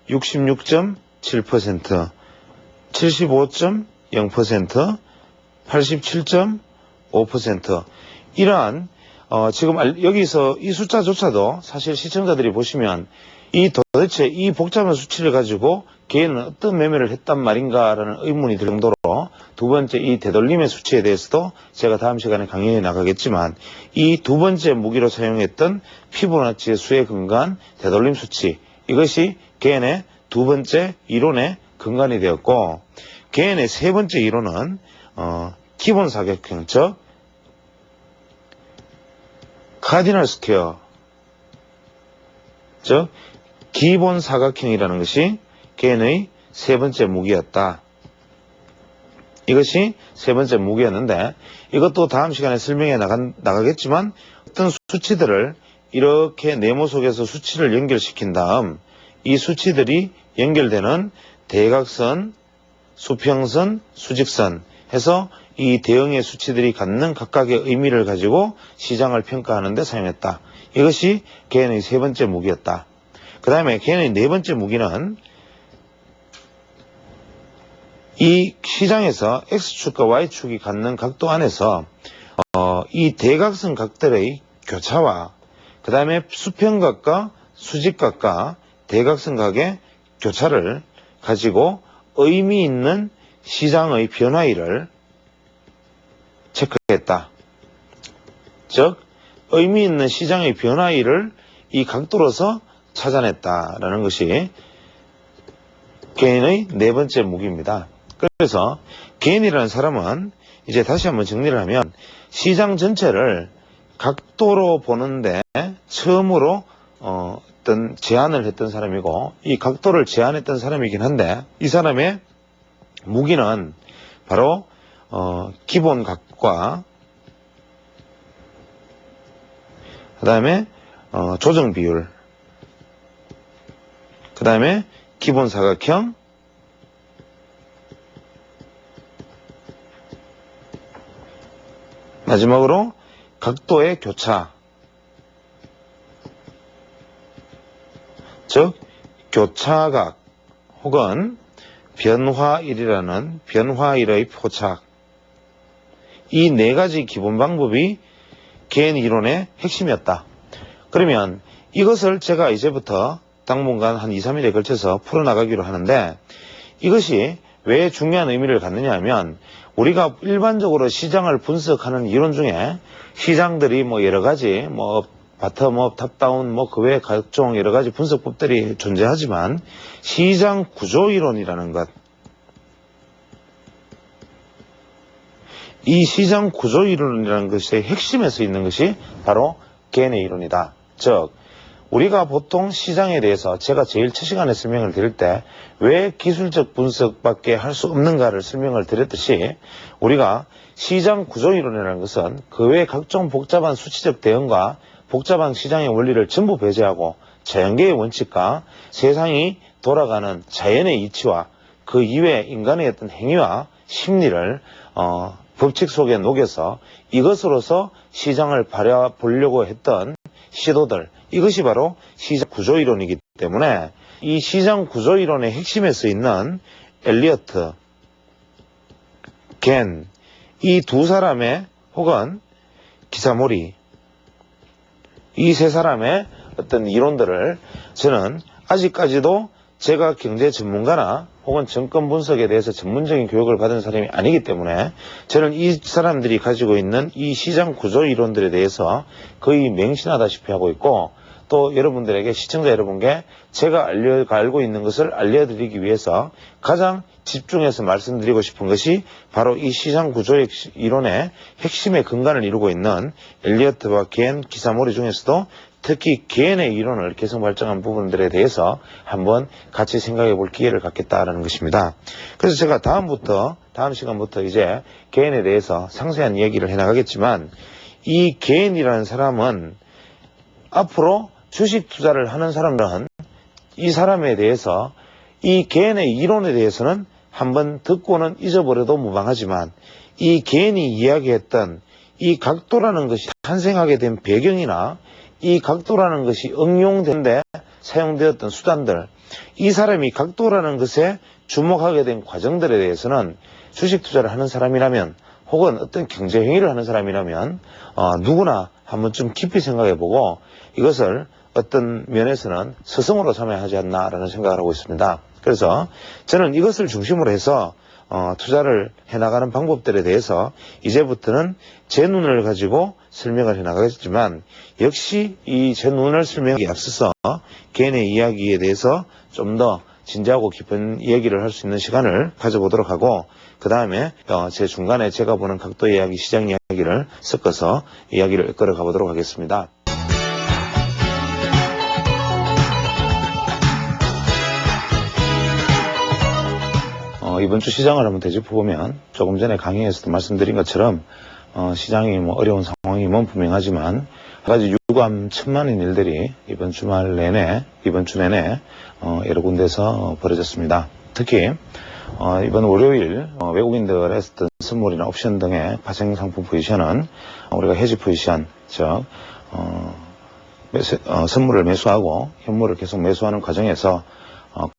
66.7%, 75.0%, 87.5%. 이러한 지금 여기서 이 숫자조차도 사실 시청자들이 보시면 도대체 이 복잡한 수치를 가지고 개인은 어떤 매매를 했단 말인가라는 의문이 들 정도로, 두 번째 이 되돌림의 수치에 대해서도 제가 다음 시간에 강의해 나가겠지만, 이 두 번째 무기로 사용했던 피보나치의 수에 근거한 되돌림 수치, 이것이 개인의 두 번째 이론의 근간이 되었고, 개인의 세 번째 이론은 기본 사격형, 즉 카디널 스퀘어, 즉 기본 사각형이라는 것이 개인의 세 번째 무기였다. 이것이 세 번째 무기였는데, 이것도 다음 시간에 설명해 나가겠지만, 어떤 수치들을 이렇게 네모 속에서 수치를 연결시킨 다음, 이 수치들이 연결되는 대각선, 수평선, 수직선 해서 이 대응의 수치들이 갖는 각각의 의미를 가지고 시장을 평가하는 데 사용했다. 이것이 개인의 세 번째 무기였다. 그 다음에 개인의 네 번째 무기는 이 시장에서 X축과 Y축이 갖는 각도 안에서 이 대각선 각들의 교차와 그 다음에 수평각과 수직각과 대각선각의 교차를 가지고 의미 있는 시장의 변화일을 체크했다. 즉 의미 있는 시장의 변화일을 이 각도로서 찾아냈다라는 것이 개인의 네 번째 무기입니다. 그래서 개인이라는 사람은 이제 다시 한번 정리를 하면 시장 전체를 각도로 보는데 처음으로 어떤 제안을 했던 사람이고 이 각도를 제안했던 사람이긴 한데 이 사람의 무기는 바로 기본각과 그 다음에 조정 비율, 그 다음에 기본 사각형, 마지막으로 각도의 교차, 즉 교차각 혹은 변화일이라는 변화일의 포착, 이 네 가지 기본 방법이 개인 이론의 핵심이었다. 그러면 이것을 제가 이제부터 당분간 한 2, 3일에 걸쳐서 풀어나가기로 하는데 이것이 왜 중요한 의미를 갖느냐 하면 우리가 일반적으로 시장을 분석하는 이론 중에 시장들이 뭐 여러 가지 뭐 바텀업, 탑다운 뭐 그 외 각종 여러 가지 분석법들이 존재하지만 시장 구조이론이라는 것, 이 시장 구조이론이라는 것의 핵심에서 있는 것이 바로 개인의 이론이다. 즉 우리가 보통 시장에 대해서 제가 제일 첫 시간에 설명을 드릴 때 왜 기술적 분석밖에 할 수 없는가를 설명을 드렸듯이 우리가 시장 구조이론이라는 것은 그 외 각종 복잡한 수치적 대응과 복잡한 시장의 원리를 전부 배제하고 자연계의 원칙과 세상이 돌아가는 자연의 이치와 그 이외 인간의 어떤 행위와 심리를 법칙 속에 녹여서 이것으로서 시장을 바라보려고 했던 시도들, 이것이 바로 시장 구조이론이기 때문에 이 시장 구조이론의 핵심에 있는 엘리어트, 겐, 이 두 사람의 혹은 기사모리, 이 세 사람의 어떤 이론들을 저는 아직까지도 제가 경제 전문가나 혹은 정권 분석에 대해서 전문적인 교육을 받은 사람이 아니기 때문에 저는 이 사람들이 가지고 있는 이 시장 구조 이론들에 대해서 거의 맹신하다시피 하고 있고 또 여러분들에게 시청자 여러분께 제가 알고 있는 것을 알려드리기 위해서 가장 집중해서 말씀드리고 싶은 것이 바로 이 시장 구조 이론의 핵심의 근간을 이루고 있는 엘리어트와 겐, 기사모리 중에서도 특히 개인의 이론을 개성 발전한 부분들에 대해서 한번 같이 생각해 볼 기회를 갖겠다라는 것입니다. 그래서 제가 다음 시간부터 이제 개인에 대해서 상세한 이야기를 해나가겠지만 이 개인이라는 사람은 앞으로 주식 투자를 하는 사람들은 이 사람에 대해서 이 개인의 이론에 대해서는 한번 듣고는 잊어버려도 무방하지만 이 개인이 이야기했던 이 각도라는 것이 탄생하게 된 배경이나 이 각도라는 것이 응용되는데 사용되었던 수단들, 이 사람이 각도라는 것에 주목하게 된 과정들에 대해서는 주식 투자를 하는 사람이라면 혹은 어떤 경제 행위를 하는 사람이라면 누구나 한번 좀 깊이 생각해보고 이것을 어떤 면에서는 스승으로 삼아야 하지 않나라는 생각을 하고 있습니다. 그래서 저는 이것을 중심으로 해서 투자를 해나가는 방법들에 대해서 이제부터는 제 눈을 가지고 설명을 해나가겠지만 역시 이 제 눈을 설명하기에 앞서서 개인의 이야기에 대해서 좀 더 진지하고 깊은 이야기를 할 수 있는 시간을 가져보도록 하고 그 다음에 제 중간에 제가 보는 각도 이야기, 시장 이야기를 섞어서 이야기를 이끌어 가보도록 하겠습니다. 이번 주 시장을 한번 되짚어보면 조금 전에 강의에서도 말씀드린 것처럼 시장이 뭐 어려운 상황이 분명하지만 한 가지 유감천만인 일들이 이번 주 내내 여러 군데서 벌어졌습니다. 특히 이번 월요일 외국인들의 어떤 선물이나 옵션 등의 파생 상품 포지션은 우리가 해지 포지션, 즉 선물을 매수하고 현물을 계속 매수하는 과정에서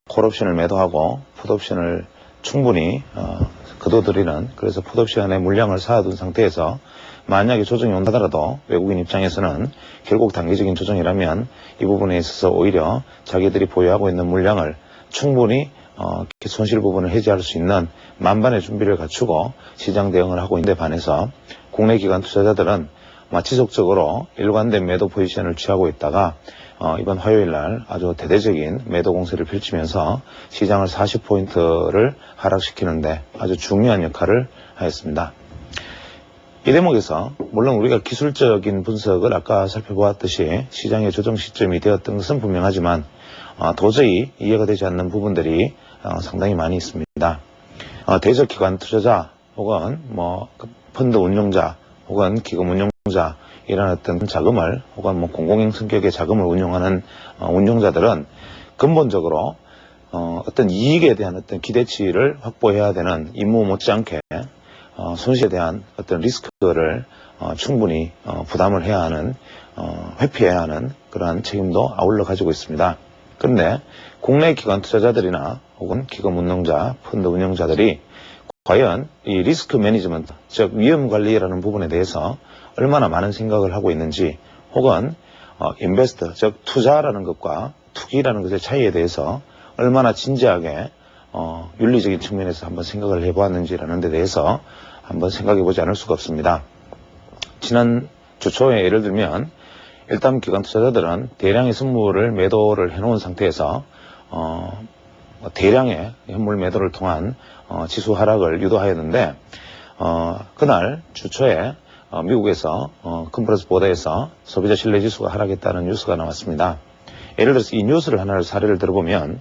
콜옵션을 매도하고 풋옵션을 충분히 거둬들이는, 그래서 풋옵션의 물량을 쌓아둔 상태에서 만약에 조정이 온다더라도 외국인 입장에서는 결국 단기적인 조정이라면 이 부분에 있어서 오히려 자기들이 보유하고 있는 물량을 충분히 손실 부분을 해지할 수 있는 만반의 준비를 갖추고 시장 대응을 하고 있는데 반해서 국내 기관 투자자들은 지속적으로 일관된 매도 포지션을 취하고 있다가 이번 화요일 날 아주 대대적인 매도 공세를 펼치면서 시장을 40포인트를 하락시키는데 아주 중요한 역할을 하였습니다. 이 대목에서 물론 우리가 기술적인 분석을 아까 살펴보았듯이 시장의 조정 시점이 되었던 것은 분명하지만 도저히 이해가 되지 않는 부분들이 상당히 많이 있습니다. 대적 기관 투자자 혹은 펀드 운용자 혹은 기금 운용자 이런 어떤 자금을 혹은 공공형 성격의 자금을 운용하는 운용자들은 근본적으로 어떤 이익에 대한 어떤 기대치를 확보해야 되는 임무 못지않게 손실에 대한 어떤 리스크를 충분히 부담을 해야 하는, 회피해야 하는 그러한 책임도 아울러 가지고 있습니다. 그런데 국내 기관 투자자들이나 혹은 기금 운용자, 펀드 운용자들이 과연 이 리스크 매니지먼트, 즉 위험 관리라는 부분에 대해서 얼마나 많은 생각을 하고 있는지, 혹은 인베스트, 즉 투자라는 것과 투기라는 것의 차이에 대해서 얼마나 진지하게 윤리적인 측면에서 한번 생각을 해보았는지라는 데 대해서 한번 생각해 보지 않을 수가 없습니다. 지난 주 초에 예를 들면 일단 기관 투자자들은 대량의 선물을 매도를 해놓은 상태에서 대량의 현물 매도를 통한 지수 하락을 유도하였는데 그날 주 초에 미국에서 컨퍼런스 보드에서 소비자 신뢰지수가 하락했다는 뉴스가 나왔습니다. 예를 들어서 이 뉴스를 하나를 사례를 들어보면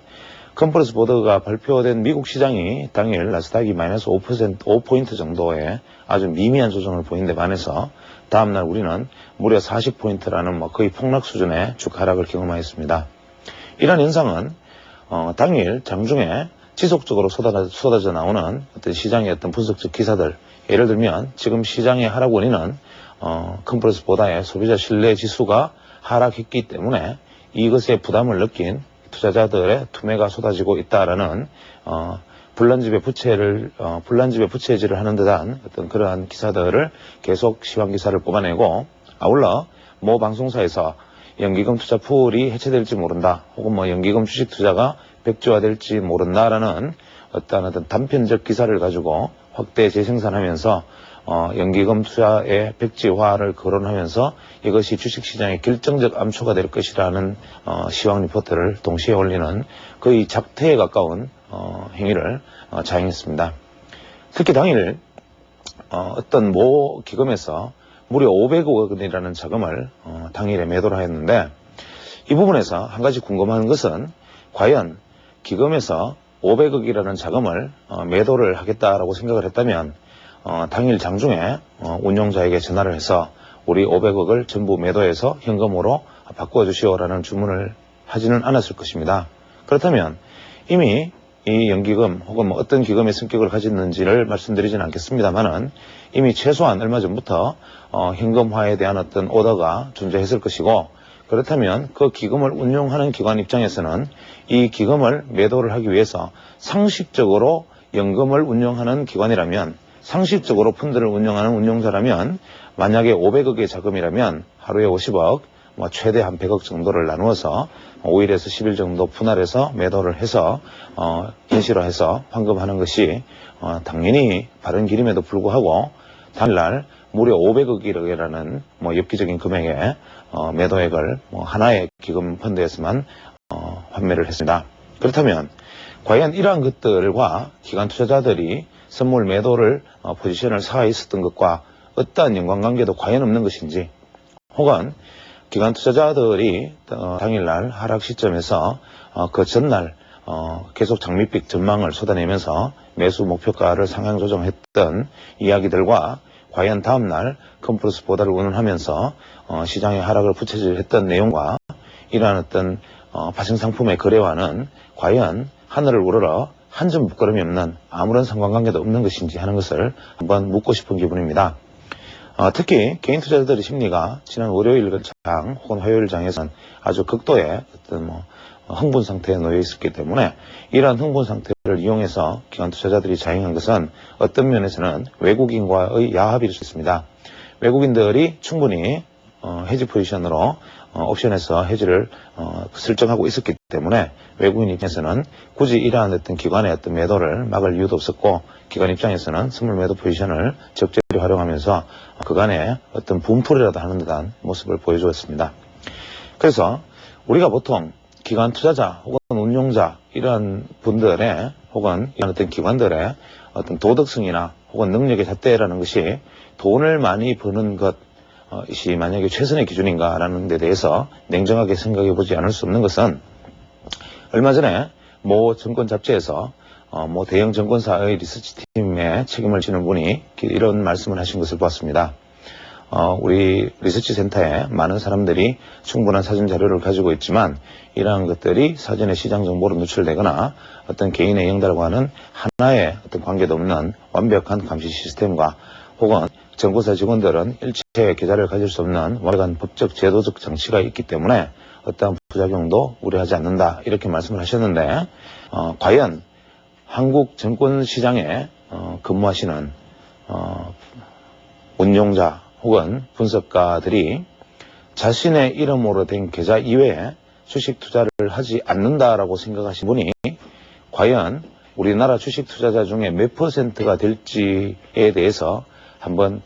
컨퍼런스 보드가 발표된 미국 시장이 당일 나스닥이 마이너스 5포인트 정도의 아주 미미한 조정을 보인 데 반해서 다음날 우리는 무려 40포인트라는 거의 폭락 수준의 주가 하락을 경험하였습니다. 이런 현상은 당일 장중에 지속적으로 쏟아져 나오는 어떤 시장의 어떤 분석적 기사들, 예를 들면 지금 시장의 하락 원인은 컨퍼런스 보드의 소비자 신뢰 지수가 하락했기 때문에 이것에 부담을 느낀 투자자들의 투매가 쏟아지고 있다라는 불난집의 부채질을 하는 듯한 어떤 그러한 기사들을 계속 시황 기사를 뽑아내고, 아울러 모 방송사에서 연기금 투자 풀이 해체될지 모른다, 혹은 연기금 주식 투자가 백지화될지 모른다라는 어떤 단편적 기사를 가지고 확대 재생산하면서 연기금 투자의 백지화를 거론하면서 이것이 주식시장의 결정적 암초가 될 것이라는 시황 리포트를 동시에 올리는 거의 작태에 가까운 행위를 자행했습니다. 특히 당일 어떤 모 기금에서 무려 500억 원이라는 자금을 당일에 매도를 하였는데, 이 부분에서 한 가지 궁금한 것은 과연 기금에서 500억이라는 자금을 매도를 하겠다라고 생각을 했다면 당일 장중에 운용자에게 전화를 해서 우리 500억을 전부 매도해서 현금으로 바꿔 주시오라는 주문을 하지는 않았을 것입니다. 그렇다면 이미 이 연기금 혹은 어떤 기금의 성격을 가졌는지를 말씀드리지는 않겠습니다만은 이미 최소한 얼마 전부터 현금화에 대한 어떤 오더가 존재했을 것이고, 그렇다면 그 기금을 운용하는 기관 입장에서는 이 기금을 매도를 하기 위해서 상식적으로 연금을 운용하는 기관이라면, 상식적으로 펀드를 운영하는 운용자라면 만약에 500억의 자금이라면 하루에 50억, 최대 한 100억 정도를 나누어서 5일에서 10일 정도 분할해서 매도를 해서 현실화해서 환급하는 것이 당연히 바른 길임에도 불구하고 당일날 무려 500억이라는 엽기적인 금액의 매도액을 하나의 기금 펀드에서만 판매를 했습니다. 그렇다면 과연 이러한 것들과 기관 투자자들이 선물 매도를 포지션을 쌓아 있었던 것과 어떠한 연관관계도 과연 없는 것인지, 혹은 기관 투자자들이 당일날 하락 시점에서 그 전날 계속 장밋빛 전망을 쏟아내면서 매수 목표가를 상향 조정했던 이야기들과 과연 다음날 컨퍼런스 보드를 운운하면서 시장의 하락을 부채질했던 내용과 이러한 어떤 파생 상품의 거래와는 과연 하늘을 우러러 한 점 부끄럼이 없는 아무런 상관관계도 없는 것인지 하는 것을 한번 묻고 싶은 기분입니다. 특히 개인 투자자들의 심리가 지난 월요일 장 혹은 화요일 장에서는 아주 극도의 어떤 흥분 상태에 놓여 있었기 때문에 이러한 흥분 상태를 이용해서 기관 투자자들이 자행한 것은 어떤 면에서는 외국인과의 야합일 수 있습니다. 외국인들이 충분히 해지 포지션으로 옵션에서 해지를 설정하고 있었기 때문에 외국인 입장에서는 굳이 이러한 어떤 기관의 어떤 매도를 막을 이유도 없었고, 기관 입장에서는 선물 매도 포지션을 적절히 활용하면서 그간의 어떤 분풀이라도 하는 듯한 모습을 보여주었습니다. 그래서 우리가 보통 기관 투자자 혹은 운용자 이런 분들의 혹은 이런 어떤 기관들의 어떤 도덕성이나 혹은 능력의 잣대라는 것이 돈을 많이 버는 것이 만약에 최선의 기준인가라는 데 대해서 냉정하게 생각해 보지 않을 수 없는 것은, 얼마 전에 모 증권 잡지에서 모 대형 증권사의 리서치 팀에 책임을 지는 분이 이런 말씀을 하신 것을 보았습니다. 우리 리서치 센터에 많은 사람들이 충분한 사전 자료를 가지고 있지만 이러한 것들이 사전에 시장 정보로 노출되거나 어떤 개인의 영달과는 하나의 어떤 관계도 없는 완벽한 감시 시스템과 혹은 정보사 직원들은 일체의 계좌를 가질 수 없는 완벽한 법적 제도적 장치가 있기 때문에 어떠한 부작용도 우려하지 않는다, 이렇게 말씀을 하셨는데, 과연 한국 증권시장에 근무하시는 운용자 혹은 분석가들이 자신의 이름으로 된 계좌 이외에 주식 투자를 하지 않는다라고 생각하신 분이 과연 우리나라 주식 투자자 중에 몇 %가 될지에 대해서 한번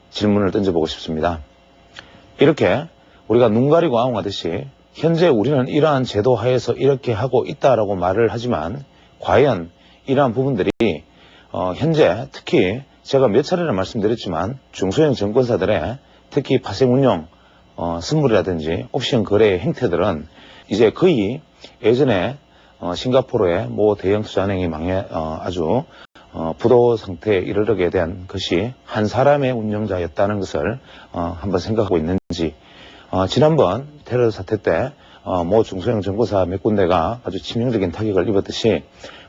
질문을 던져보고 싶습니다. 이렇게 우리가 눈 가리고 아웅하듯이 현재 우리는 이러한 제도 하에서 이렇게 하고 있다라고 말을 하지만, 과연 이러한 부분들이 현재 특히 제가 몇 차례나 말씀드렸지만 중소형 증권사들의 특히 파생운용 선물이라든지 옵션 거래의 행태들은 이제 거의 예전에 싱가포르의 모 대형 투자은행이 아주 부도 상태에 이르게 된 것이 한 사람의 운영자였다는 것을 한번 생각하고 있는지, 지난번 테러 사태 때 모 중소형 증권사 몇 군데가 아주 치명적인 타격을 입었듯이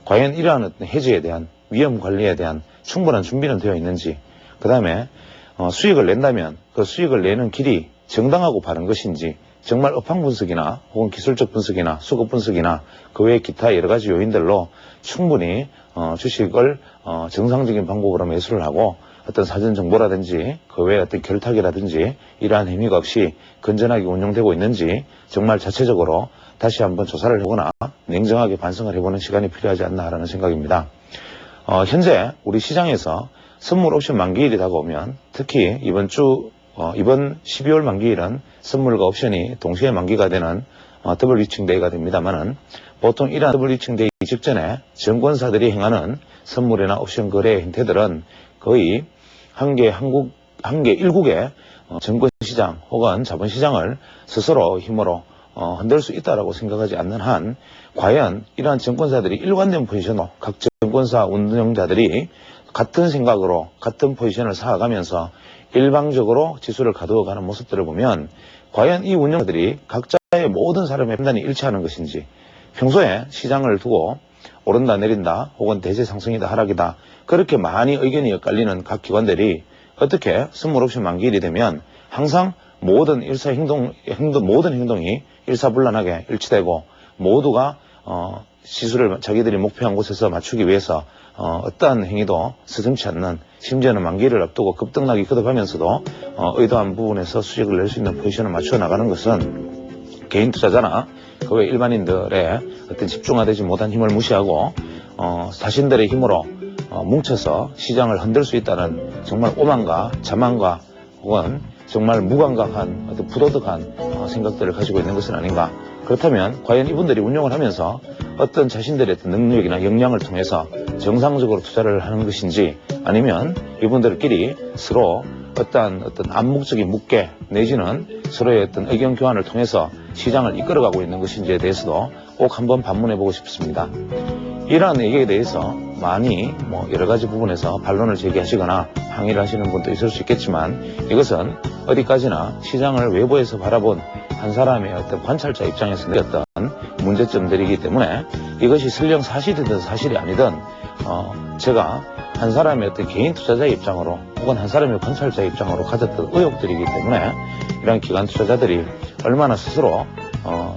과연 이러한 어떤 해지에 대한 위험 관리에 대한 충분한 준비는 되어 있는지, 그 다음에 수익을 낸다면 그 수익을 내는 길이 정당하고 바른 것인지, 정말 업황 분석이나 혹은 기술적 분석이나 수급 분석이나 그 외의 기타 여러 가지 요인들로 충분히 주식을 정상적인 방법으로 매수를 하고 어떤 사전 정보라든지 그 외의 어떤 결탁이라든지 이러한 행위가 없이 건전하게 운영되고 있는지 정말 자체적으로 다시 한번 조사를 해보거나 냉정하게 반성을 해보는 시간이 필요하지 않나라는 생각입니다. 현재 우리 시장에서 선물 옵션 만기일이 다가오면, 특히 이번 12월 만기일은 선물과 옵션이 동시에 만기가 되는 더블 리칭데이가 됩니다만은, 보통 이러한 더블 리칭데이 직전에 증권사들이 행하는 선물이나 옵션 거래의 형태들은 거의 일국의 증권시장 혹은 자본시장을 스스로 힘으로 흔들 수 있다라고 생각하지 않는 한, 과연 이러한 증권사들이 일관된 포지션으로 각 증권사 운영자들이 같은 생각으로 같은 포지션을 쌓아가면서 일방적으로 지수를 가두어가는 모습들을 보면, 과연 이 운영자들이 각자의 모든 사람의 판단이 일치하는 것인지, 평소에 시장을 두고 오른다 내린다 혹은 대세 상승이다 하락이다 그렇게 많이 의견이 엇갈리는 각 기관들이 어떻게 선물 옵션 만기일이 되면 항상 모든 모든 행동이 일사불란하게 일치되고 모두가 지수를 자기들이 목표한 곳에서 맞추기 위해서 어떠한 행위도 스승치 않는, 심지어는 만기를 앞두고 급등락이 거듭하면서도 의도한 부분에서 수익을 낼 수 있는 포지션을 맞춰 나가는 것은 개인 투자자나 그 외 일반인들의 어떤 집중화되지 못한 힘을 무시하고 자신들의 힘으로 뭉쳐서 시장을 흔들 수 있다는 정말 오만과 자만과 혹은 정말 무감각한 어떤 부도덕한 생각들을 가지고 있는 것은 아닌가. 그렇다면 과연 이분들이 운용을 하면서 어떤 자신들의 어떤 능력이나 역량을 통해서 정상적으로 투자를 하는 것인지, 아니면 이분들끼리 서로 어떤 암묵적인 묵계 내지는 서로의 어떤 의견 교환을 통해서 시장을 이끌어가고 있는 것인지에 대해서도 꼭 한번 반문해보고 싶습니다. 이러한 얘기에 대해서 많이 여러 가지 부분에서 반론을 제기하시거나 항의를 하시는 분도 있을 수 있겠지만, 이것은 어디까지나 시장을 외부에서 바라본 한 사람의 어떤 관찰자 입장에서 느꼈던 문제점들이기 때문에, 이것이 설령 사실이든 사실이 아니든 제가 한 사람의 어떤 개인 투자자의 입장으로 혹은 한 사람의 관찰자의 입장으로 가졌던 의혹들이기 때문에, 이런 기관 투자자들이 얼마나 스스로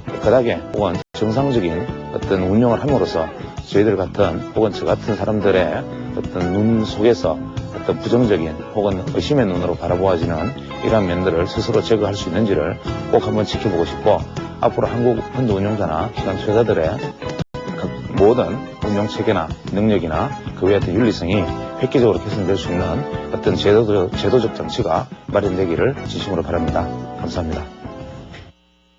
깨끗하게 혹은 정상적인 어떤 운영을 함으로써 저희들 같은 혹은 저 같은 사람들의 어떤 눈 속에서 어떤 부정적인 혹은 의심의 눈으로 바라보아지는 이러한 면들을 스스로 제거할 수 있는지를 꼭 한번 지켜보고 싶고, 앞으로 한국 펀드 운용자나 기관 투자자들의 모든 운영 체계나 능력이나 그 외의 어떤 윤리성이 획기적으로 개선될 수 있는 어떤 제도적 장치가 마련되기를 진심으로 바랍니다. 감사합니다.